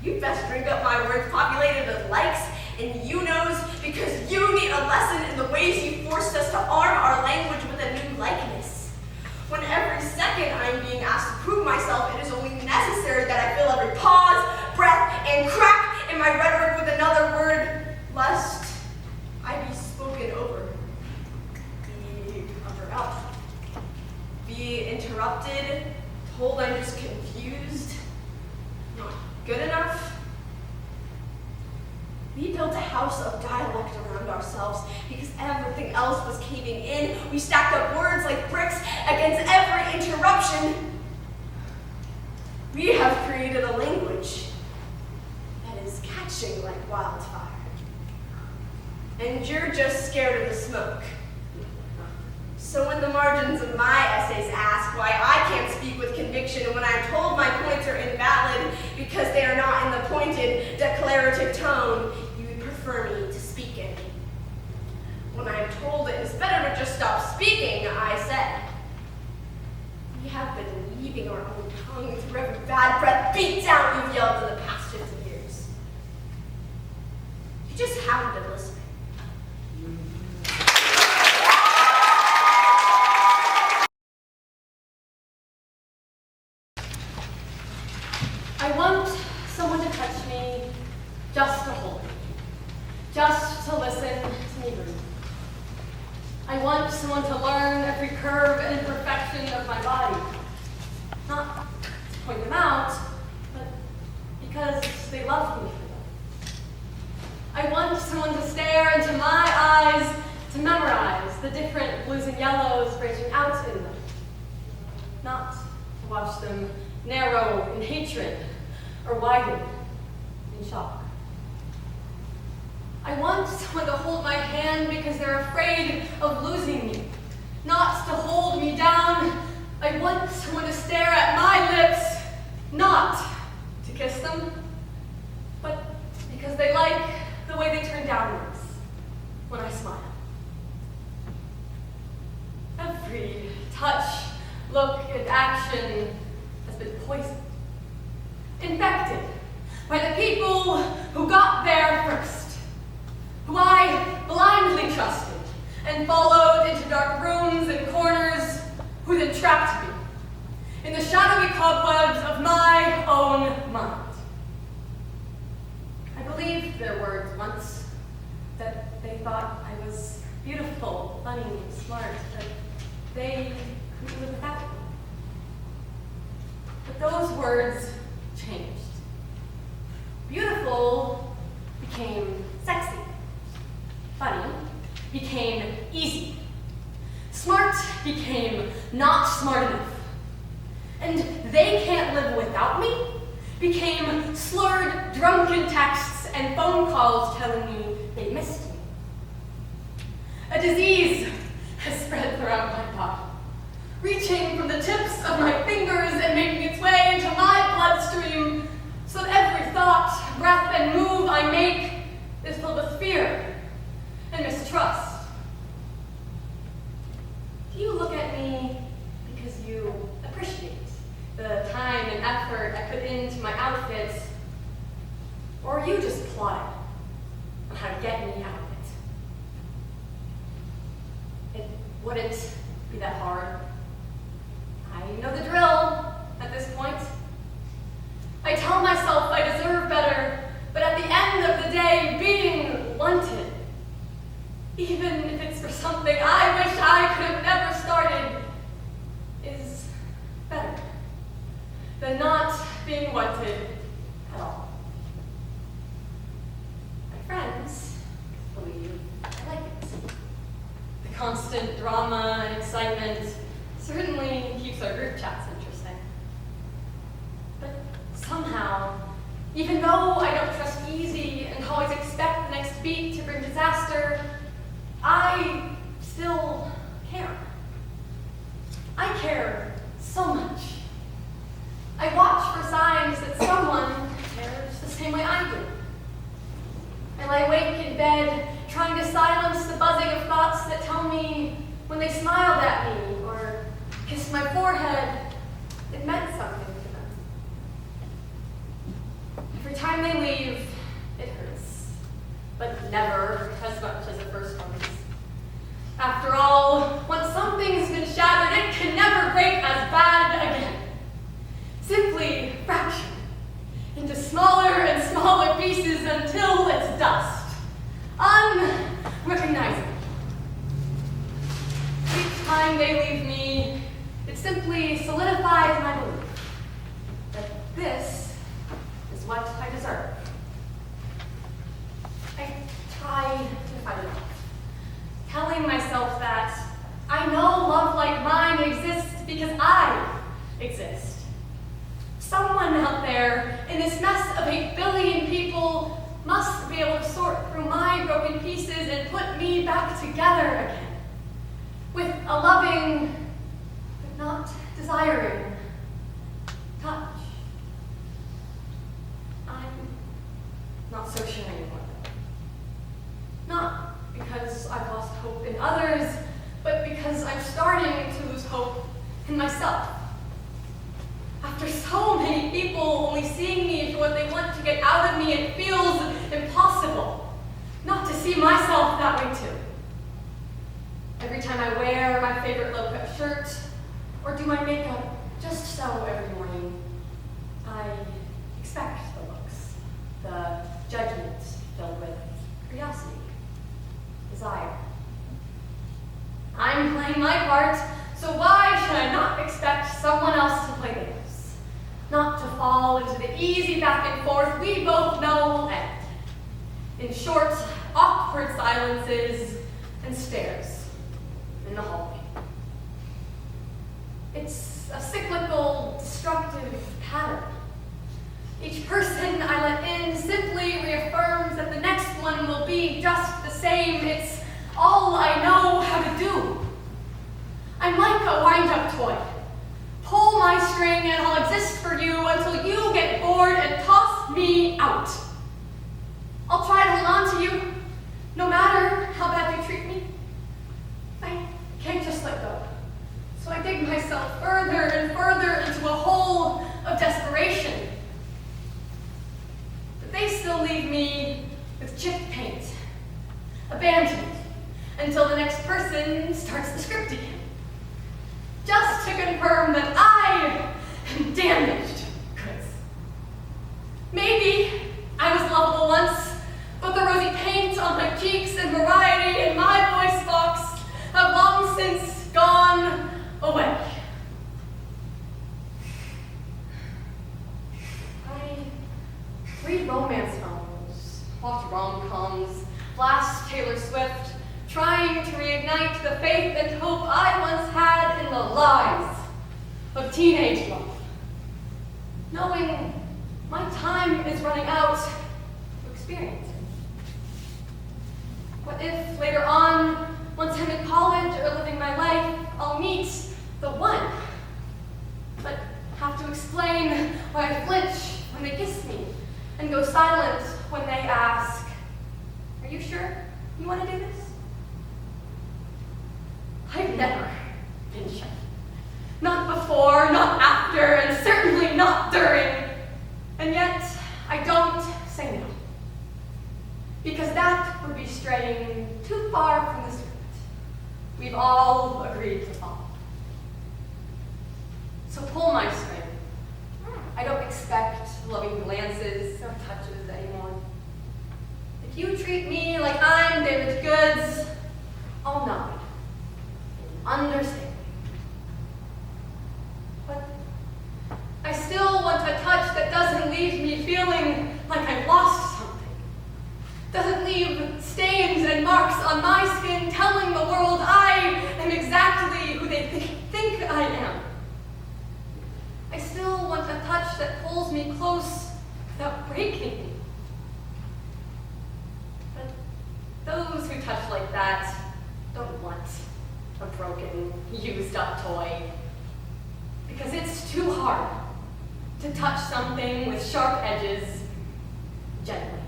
you best drink up my words populated with likes and you-knows, because you need a lesson in the ways you forced us to arm our language with a new likeness. When every second I'm being asked to prove myself, it is only necessary that I fill every pause, breath, and crack in my rhetoric with another word, lest I be spoken over, be covered up, be interrupted, told I'm just confused, not good enough. We built a house of dialect around ourselves because everything else was caving in. We stacked up words like bricks against every interruption. We have created a language that is catching like wildfire. And you're just scared of the smoke. So when the margins of my essays ask why I can't speak with conviction when I'm told my points are invalid because they are not in the pointed, declarative tone you would prefer me to speak in. When I'm told it is better to just stop speaking, I said, we have been leaving our own tongue through every bad breath beat down you've yelled in the past 50 years. You just haven't been listening. I want someone to touch me, just to hold me, just to listen to me breathe. I want someone to learn every curve and imperfection of my body, not to point them out, but because they love me for them. I want someone to stare into my eyes, to memorize the different blues and yellows branching out in them, not to watch them narrow in hatred or widen in shock. I want someone to hold my hand because they're afraid of losing me, not to hold me down. I want someone to stare at my lips, not to kiss them, but because they like the way they turn downwards when I smile. Every touch, look, and action has been poisoned, infected by the people who got there first, who I blindly trusted and followed into dark rooms and corners, who then trapped me in the shadowy cobwebs of my own mind. became sexy. Funny became easy. Smart became not smart enough. And they can't live without me became slurred, drunken texts and phone calls telling me they missed me. A disease has spread throughout my body, reaching from the tips of my fingers and making its way into my bloodstream, so that every thought, breath, and move I make is filled with fear and mistrust. Do you look at me because you appreciate the time and effort I put into my outfits, or are you just plotting on how to get me out of it? It wouldn't be that hard. I know the drill at this point. I tell myself I deserve better, but at the end of the day, being wanted, even if it's for something I wish I could have never started, is better than not being wanted at all. My friends believe I like it. The constant drama and excitement certainly keeps our group chats interesting. But somehow, even though I don't trust easy and always expect the next beat to bring disaster, I still care. I care so much. I watch for signs that someone cares the same way I do. I lie awake in bed, trying to silence the buzzing of thoughts that tell me when they smiled at me or kissed my forehead, it meant something to them. Every time they leave, it hurts, but never as much as the first ones. After all, once something's been shattered, it can never break as bad again. Simply fraction into smaller and smaller pieces until it's dust, unrecognizable. Each time they leave me, it simply solidifies my belief that this is what I deserve. I try to fight it off, telling myself that I know love like mine exists because I exist. Someone out there in this mess of 8 billion people must be able to sort through my broken pieces and put me back together again with a loving, but not desiring touch. I'm not so sure anymore, though. Not because I've lost hope in others, but because I'm starting to lose hope in myself. After so many people only seeing me for what they want to get out of me, it feels impossible not to see myself that way too. Every time I wear my favorite low-cut shirt or do my makeup just so every morning, I expect the looks, the judgment filled with curiosity, desire. I'm playing my part, so why should I not expect someone else to play theirs? Not to fall into the easy back and forth we both know will end in short, awkward silences and stares in the hallway. It's a cyclical, destructive pattern. Each person I let in simply reaffirms that the next one will be just the same. It's all I know how to do. I'm like a wind-up toy. Pull my string and I'll exist for you until you get bored and toss me out. I'll try to hold on to you, no matter how bad you treat me. I can't just let go. So I dig myself further and further into a hole of desperation. But they still leave me with chipped paint, abandoned, until the next person starts the script again. Just to confirm that I am damaged goods. Maybe I was lovable once, but the rosy paint on my cheeks and variety in my voice box have long since gone away. I read romance novels watch rom-coms, blast Taylor Swift, trying to reignite the faith and hope I once had in the lies of teenage love, knowing my time is running out to experience it. What if later on, once I'm in college or living my life, I'll meet the one, but have to explain why I flinch when they kiss me and go silent when they ask, "Are you sure you want to do this?" I've never been shy. Not before, not after, and certainly not during. And yet, I don't say no. Because that would be straying too far from the script we've all agreed to follow. So pull my string. I don't expect loving glances or touches anymore. If you treat me like I'm damaged goods, I'll nod. Understand. But I still want a touch that doesn't leave me feeling like I've lost something. Doesn't leave stains and marks on my skin telling the world I am exactly who they think I am. I still want a touch that pulls me close without breaking me. But those who touch like that don't want a broken, used-up toy. Because it's too hard to touch something with sharp edges gently.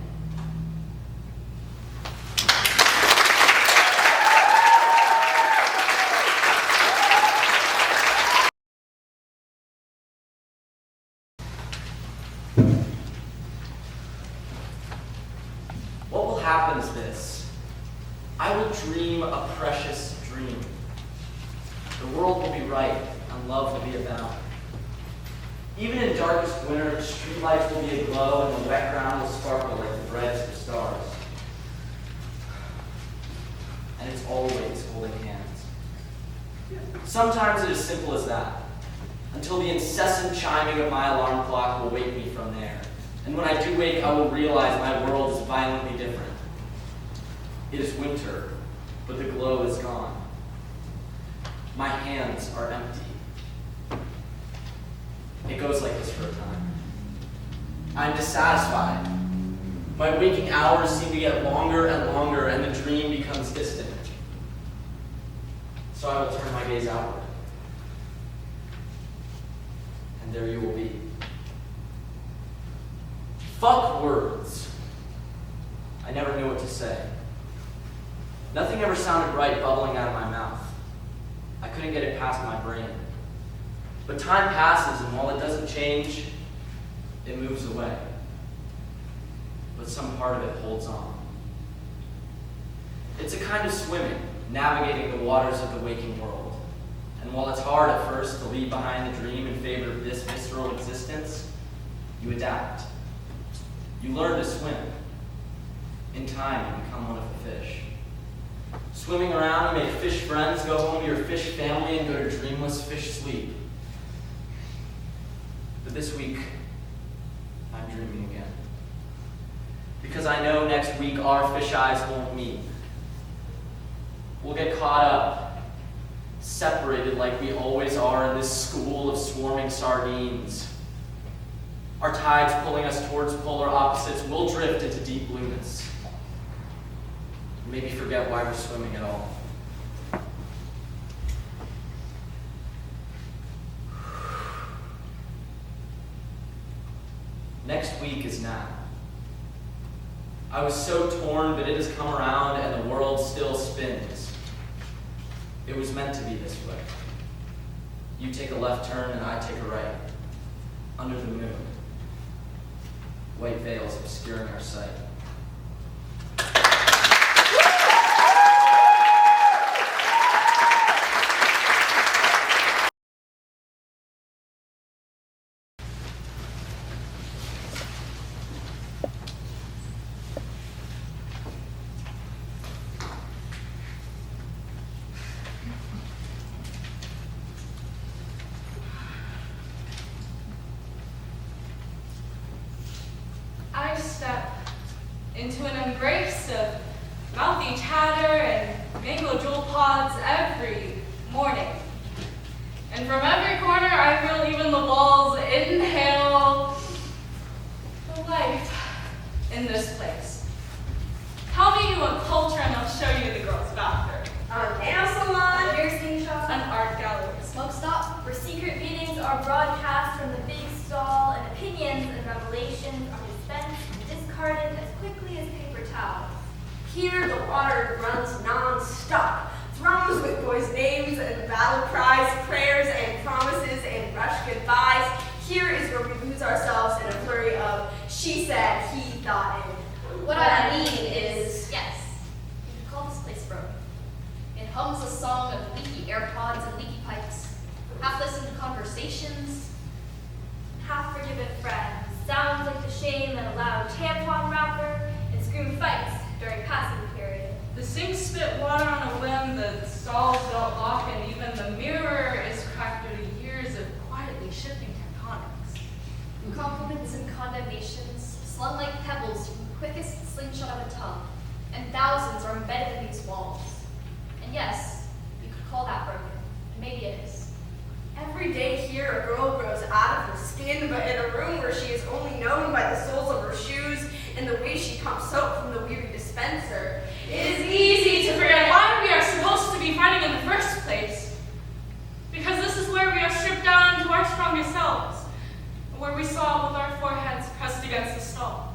What will happen is this. I will dream a precious dream. The world will be right and love will be abound. Even in darkest winter, streetlights will be aglow and the wet ground will sparkle like the breads of stars. And it's always holding hands. Sometimes it is simple as that, until the incessant chiming of my alarm clock will wake me from there. And when I do wake, I will realize my world is violently different. It is winter, but the glow is gone. My hands are empty. It goes like this for a time. I'm dissatisfied. My waking hours seem to get longer and longer, and the dream becomes distant. So I will turn my gaze outward. And there you will be. Fuck words. I never knew what to say. Nothing ever sounded right bubbling out of my mouth. I couldn't get it past my brain. But time passes, and while it doesn't change, it moves away. But some part of it holds on. It's a kind of swimming, navigating the waters of the waking world. And while it's hard at first to leave behind the dream in favor of this visceral existence, you adapt. You learn to swim. In time, you become one of the fish. Swimming around, you make fish friends, go home to your fish family, and go to dreamless fish sleep. But this week, I'm dreaming again. Because I know next week our fish eyes won't meet. We'll get caught up, separated like we always are in this school of swarming sardines. Our tides pulling us towards polar opposites, we'll drift into deep blueness. Maybe forget why we're swimming at all. Next week is now. I was so torn, but it has come around and the world still spins. It was meant to be this way. You take a left turn and I take a right. Under the moon. White veils obscuring our sight. I step into an embrace of mouthy chatter and mango jewel pods every morning. And from every corner, I feel even the walls inhale the life in this place. Tell me you want culture and I'll show you the girls' bathroom. A nail salon, a piercing shop, an art gallery, a smoke stop, where secret meetings are broadcast from the big stall and opinions and revelations are dispensed and discarded as quickly as paper towels. Here the water runs non-stop, thrums with boys' names and battle cries, prayers and promises and rushed goodbyes. Here is where we lose ourselves in a flurry of she said, he thought, and What I mean is, yes, you could call this place broken. it hums a song of leaky AirPods and leaky pipes, half-listened conversations. Half-forgiven friends, sounds like the shame that allowed tampon wrapper and scream fights during passing period. The sinks spit water on a whim, the stalls don't lock, and even the mirror is cracked due to years of quietly shifting tectonics. Compliments and condemnations, slung like pebbles from the quickest slingshot of a tongue, and thousands are embedded in these walls. And yes, you could call that broken, and maybe it is. every day here a girl grows out of her skin, but in a room where she is only known by the soles of her shoes and the way she pumps soap from the weary dispenser. It is easy to forget why we are supposed to be fighting in the first place. Because this is where we are stripped down to our strongest selves, where we saw with our foreheads pressed against the stall.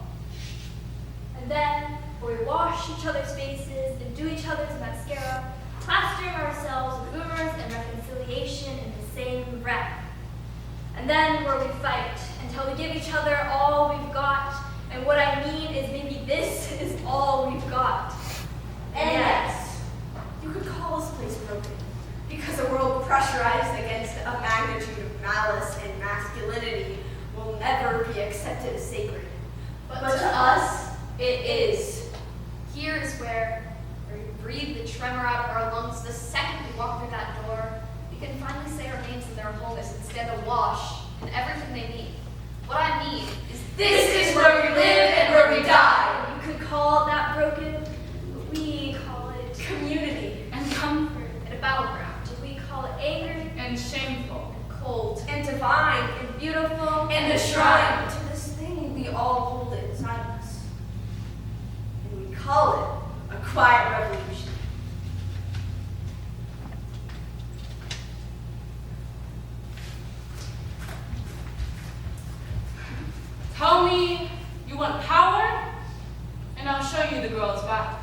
And then, where we wash each other's faces and do each other's mascara, plastering ourselves with rumors and reconciliation in the same breath. And then where we fight until we give each other all we've got, and what I mean is maybe this is all we've got. And yes, you could call this place broken, because a world pressurized against a magnitude of malice and masculinity will never be accepted as sacred. But to us, it is. Here is where we breathe the tremor out of our lungs the second we walk through that door. We can finally say our names in their wholeness and stand awash in everything they mean. What I mean is This is where we live and where we die. You could call that broken, but we call it Community And comfort in a battleground. we call it angry and shameful. and cold and divine and beautiful and a shrine to this thing we all hold inside us. and we call it a quiet revolution. Tell me you want power, and I'll show you the girls' bathroom.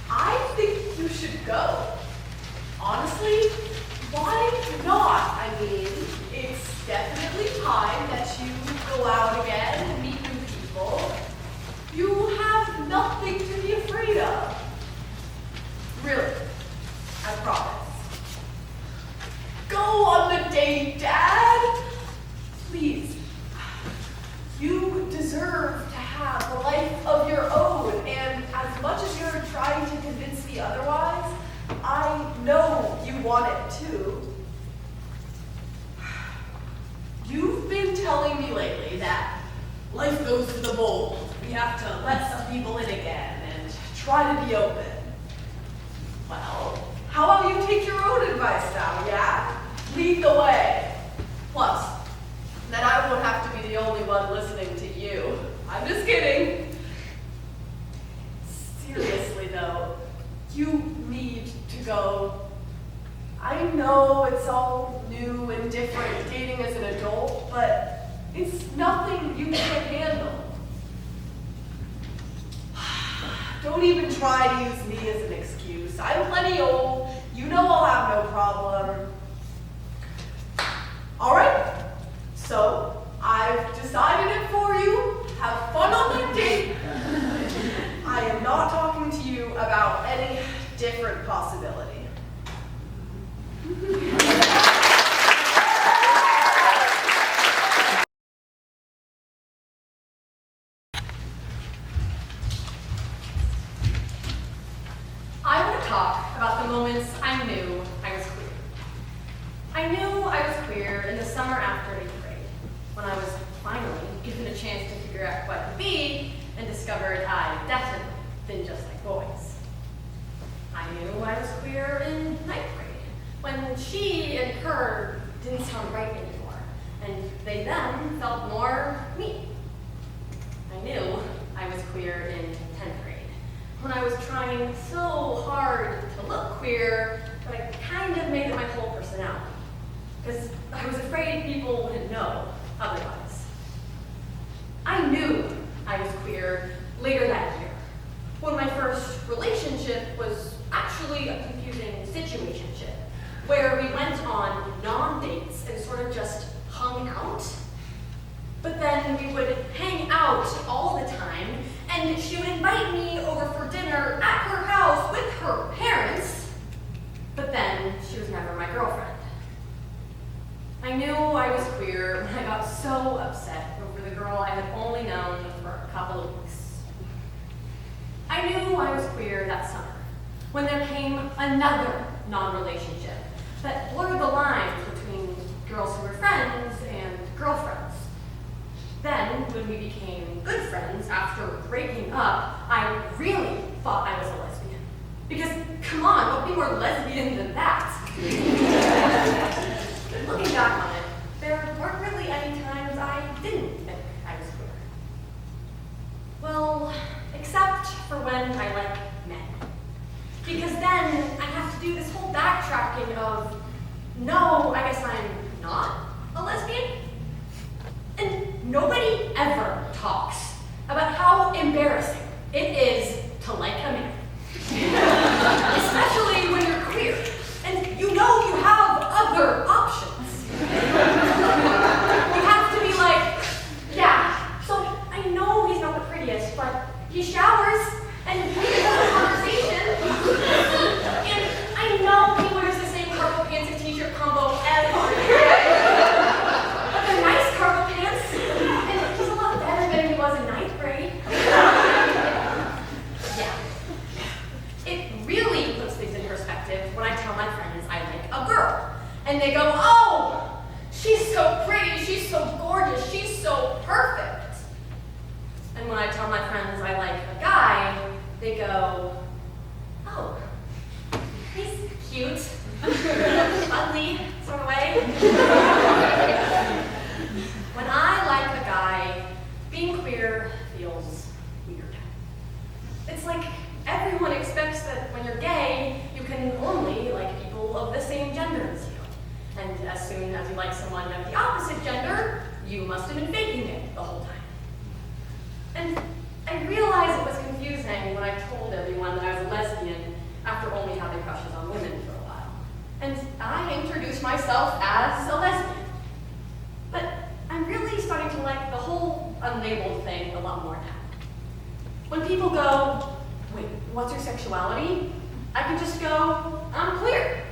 I think you should go. Honestly, why not? I mean, it's definitely time that you go out again and meet new people. You have nothing to be afraid of. Really, I promise. Go on the date, Dad! Please. You deserve to have a life of your own, and as much as you're trying to convince me otherwise, I know you want it too. You've been telling me lately that life goes to the bold. We have to let some people in again and try to be open. Well, how about you take your own advice now, yeah? Lead the way. Plus, then I won't have to be the only one listening to you. I'm just kidding. Seriously though, you need to go. I know it's all new and different dating as an adult, but it's nothing you can't handle. Don't even try to use me as an excuse. I'm plenty old. You know I'll have no problem. All right. So I've decided it for you. Have fun on that date. I am not talking to you about any different possibility. I want to talk about the moments I knew I was queer in the summer after 8th grade, when I was finally given a chance to figure out what to be and discovered I definitely didn't just like boys. I knew I was queer in 9th grade, when she and her didn't sound right anymore, and they then felt more me. I knew I was queer in 10th grade, when I was trying so hard to look queer, but I kind of made it my whole personality, because I was afraid people wouldn't know otherwise. I knew I was queer later that year, when my first relationship was actually a confusing situationship, where we went on non-dates and sort of just hung out. But then we would hang out all the time, and she would invite me over for dinner at her house with her parents, but then she was never my girlfriend. I knew I was queer when I got so upset over the girl I had only known for a couple of weeks. I knew I was queer that summer, when there came another non-relationship that blurred the lines between girls who were friends and girlfriends. Then, when we became good friends after breaking up, I really thought I was a lesbian. Because, come on, what would be more lesbian than that? Looking back on it, there weren't really any times I didn't think I was queer. Well, except for when I like men. Because then I have to do this whole backtracking of, no, I guess I'm not a lesbian. And nobody ever talks about how embarrassing it is to like a man. Especially when you're queer, and you know you have other options. You have to be like, yeah, so I know he's not the prettiest, but he showers, and we can have a conversation. And I know he wears the same cargo pants and t-shirt combo every day. But they're nice cargo pants, and he's a lot better than he was in 9th grade. Yeah. It really puts things in perspective when I tell my friends I like a girl. And they go, oh, she's so pretty, she's so gorgeous, she's so perfect. And when I tell my friends I like a guy, they go, oh, he's cute, ugly, sort of way. When I like a guy, being queer feels weird. It's like everyone expects that when you're gay, you can only like people of the same gender as you. And as soon as you like someone of the opposite gender, you must have been faking it the whole time. And I realized it was confusing when I told everyone that I was a lesbian after only having crushes on women for a while. And I introduced myself as a lesbian. But I'm really starting to like the whole unlabeled thing a lot more now. When people go, wait, what's your sexuality? I can just go, I'm queer.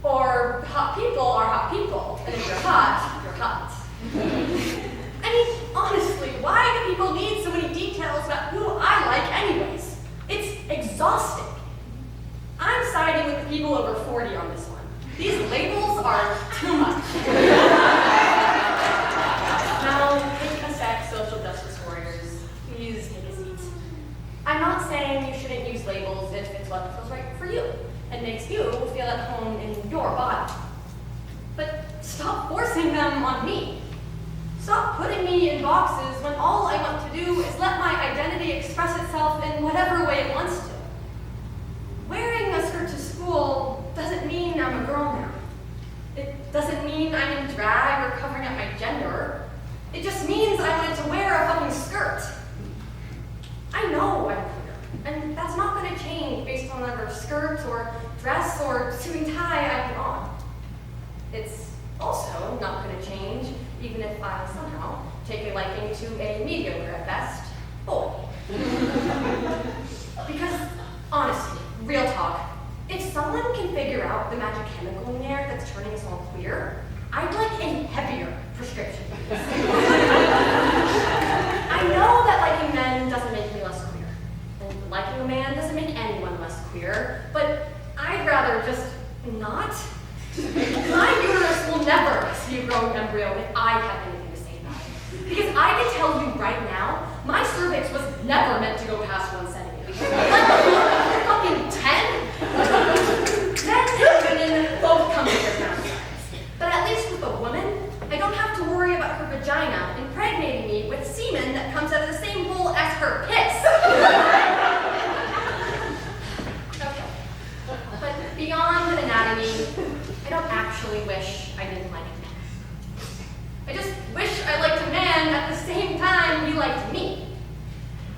Or hot people are hot people, and if you're hot, you're hot. I mean, honestly, why do people need so many details about who I like anyways? It's exhausting. I'm siding with the people over 40 on this one. These labels are too much. Now, take a sec, social justice warriors. Please take a seat. I'm not saying you shouldn't use labels if it's what feels right for you and makes you feel at home in your body. But stop forcing them on me. Stop putting me in boxes when all I want to do is let my identity express itself in whatever way it wants to. Wearing a skirt to school doesn't mean I'm a girl now. It doesn't mean I'm in drag or covering up my gender. It just means I wanted to wear a fucking skirt. I know I'm queer, and that's not going to change based on whatever skirt or dress or suit and tie I put on. It's also not going to change even if I somehow take a liking to a mediocre at best boy. Because, honestly, real talk, if someone can figure out the magic chemical in there that's turning us all queer, I'd like a heavier prescription. I know that liking men doesn't make me less queer, and liking a man doesn't make anyone less queer, but I'd rather just not. My uterus will will never see a growing embryo if I have anything to say about it. Because I can tell you right now, my cervix was never meant to go past 1 centimeter. Fucking 10? Men and women both come with their downsides. But at least with a woman, I don't have to worry about her vagina impregnating me with semen that comes out of the same hole as her piss. Okay. But beyond anatomy, I don't actually wish I didn't like a man. I just wish I liked a man at the same time he liked me.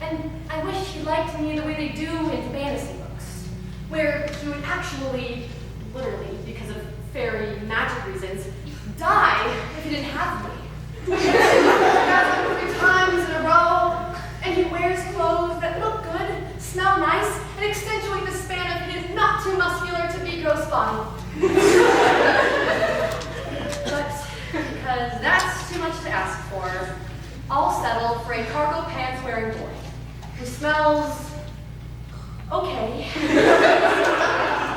And I wish he liked me the way they do in fantasy books, where he would actually, literally, because of fairy magic reasons, die if he didn't have me. 3 times in a row, and he wears clothes that look good, smell nice, and accentuate the span of his not too muscular to be gross body. But because that's too much to ask for, I'll settle for a cargo pants wearing boy who smells okay,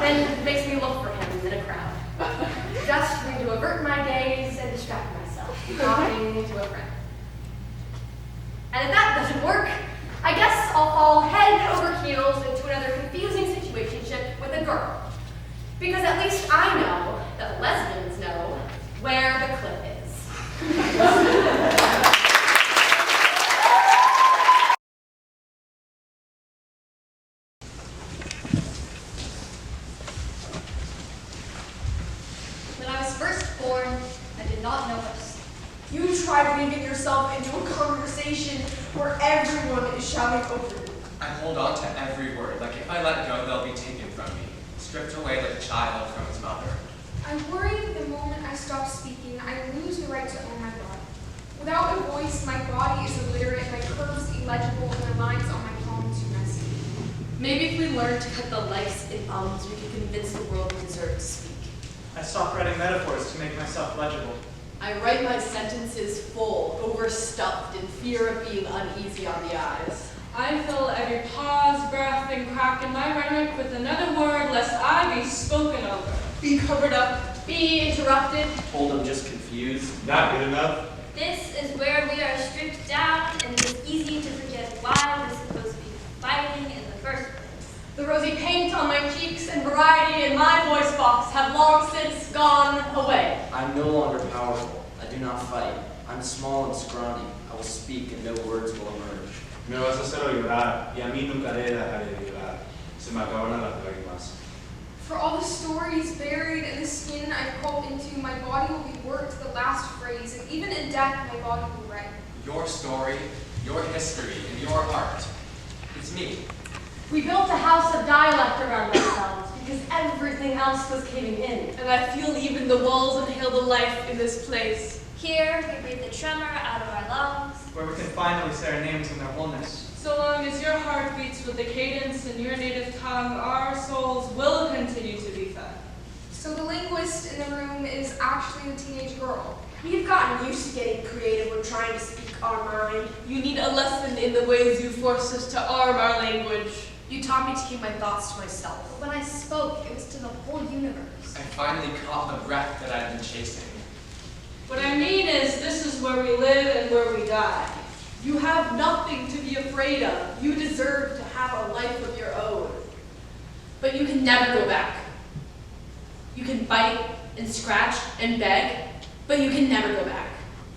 then makes me look for him in a crowd, just for me to avert my gaze and distract myself, talking to a friend. And if that doesn't work, I guess I'll fall head over heels into another confusing situationship with a girl. Because at least I know that lesbians know where the clip is. When I was first born, I did not know what to say. You tried weaving yourself into a conversation where everyone is shouting over you. I hold on to every word, like if I let go, they'll be taken from me, stripped away like a child from its mother. I worry that the moment I stop speaking, I lose the right to own my body. Without a voice, my body is illiterate, my curves illegible, and the lines on my palm too messy. Maybe if we learn to cut the likes in ums, we can convince the world we deserve to speak. I stopped writing metaphors to make myself legible. I write my sentences full, overstuffed, in fear of being uneasy on the eyes. I fill every pause, breath, and crack in my rhetoric with another word, lest I be spoken over. Be covered up. Be interrupted. Told I'm just confused. Not good enough. This is where we are stripped down, and it is easy to forget why we're supposed to be fighting in the first place. The rosy paint on my cheeks and variety in my voice box have long since gone away. I'm no longer powerful. I do not fight. I'm small and scrawny. I will speak and no words will emerge. Me vas a hacer llorar, y a mí nunca le dejaré de llorar. Se me acabaron las lágrimas. For all the stories buried in the skin I've crawled into, my body will be worked to the last phrase, and even in death, my body will write. Your story, your history, and your art. It's me. We built a house of dialect around ourselves because everything else was caving in. And I feel even the walls inhale the life in this place. Here, we breathe the tremor out of our lungs. Where we can finally say our names in their wholeness. So long as your heart beats with the cadence in your native tongue, our souls will continue to be fed. So the linguist in the room is actually a teenage girl. We've gotten used to getting creative when trying to speak our mind. You need a lesson in the ways you forced us to arm our language. You taught me to keep my thoughts to myself. But when I spoke, it was to the whole universe. I finally caught the breath that I've been chasing. What I mean is, this is where we live and where we die. You have nothing to be afraid of. You deserve to have a life of your own. But you can never go back. You can bite and scratch and beg, but you can never go back.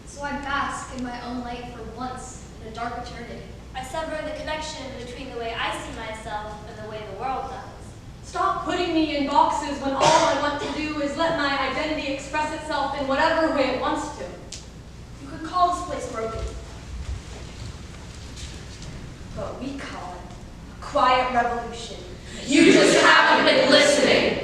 So I bask in my own light for once in a dark eternity. I sever the connection between the way I see myself and the way the world does. Stop putting me in boxes when all I want to do is let my identity express itself in whatever way it wants to. You could call this place broken, but we call it a quiet revolution. You just haven't been listening.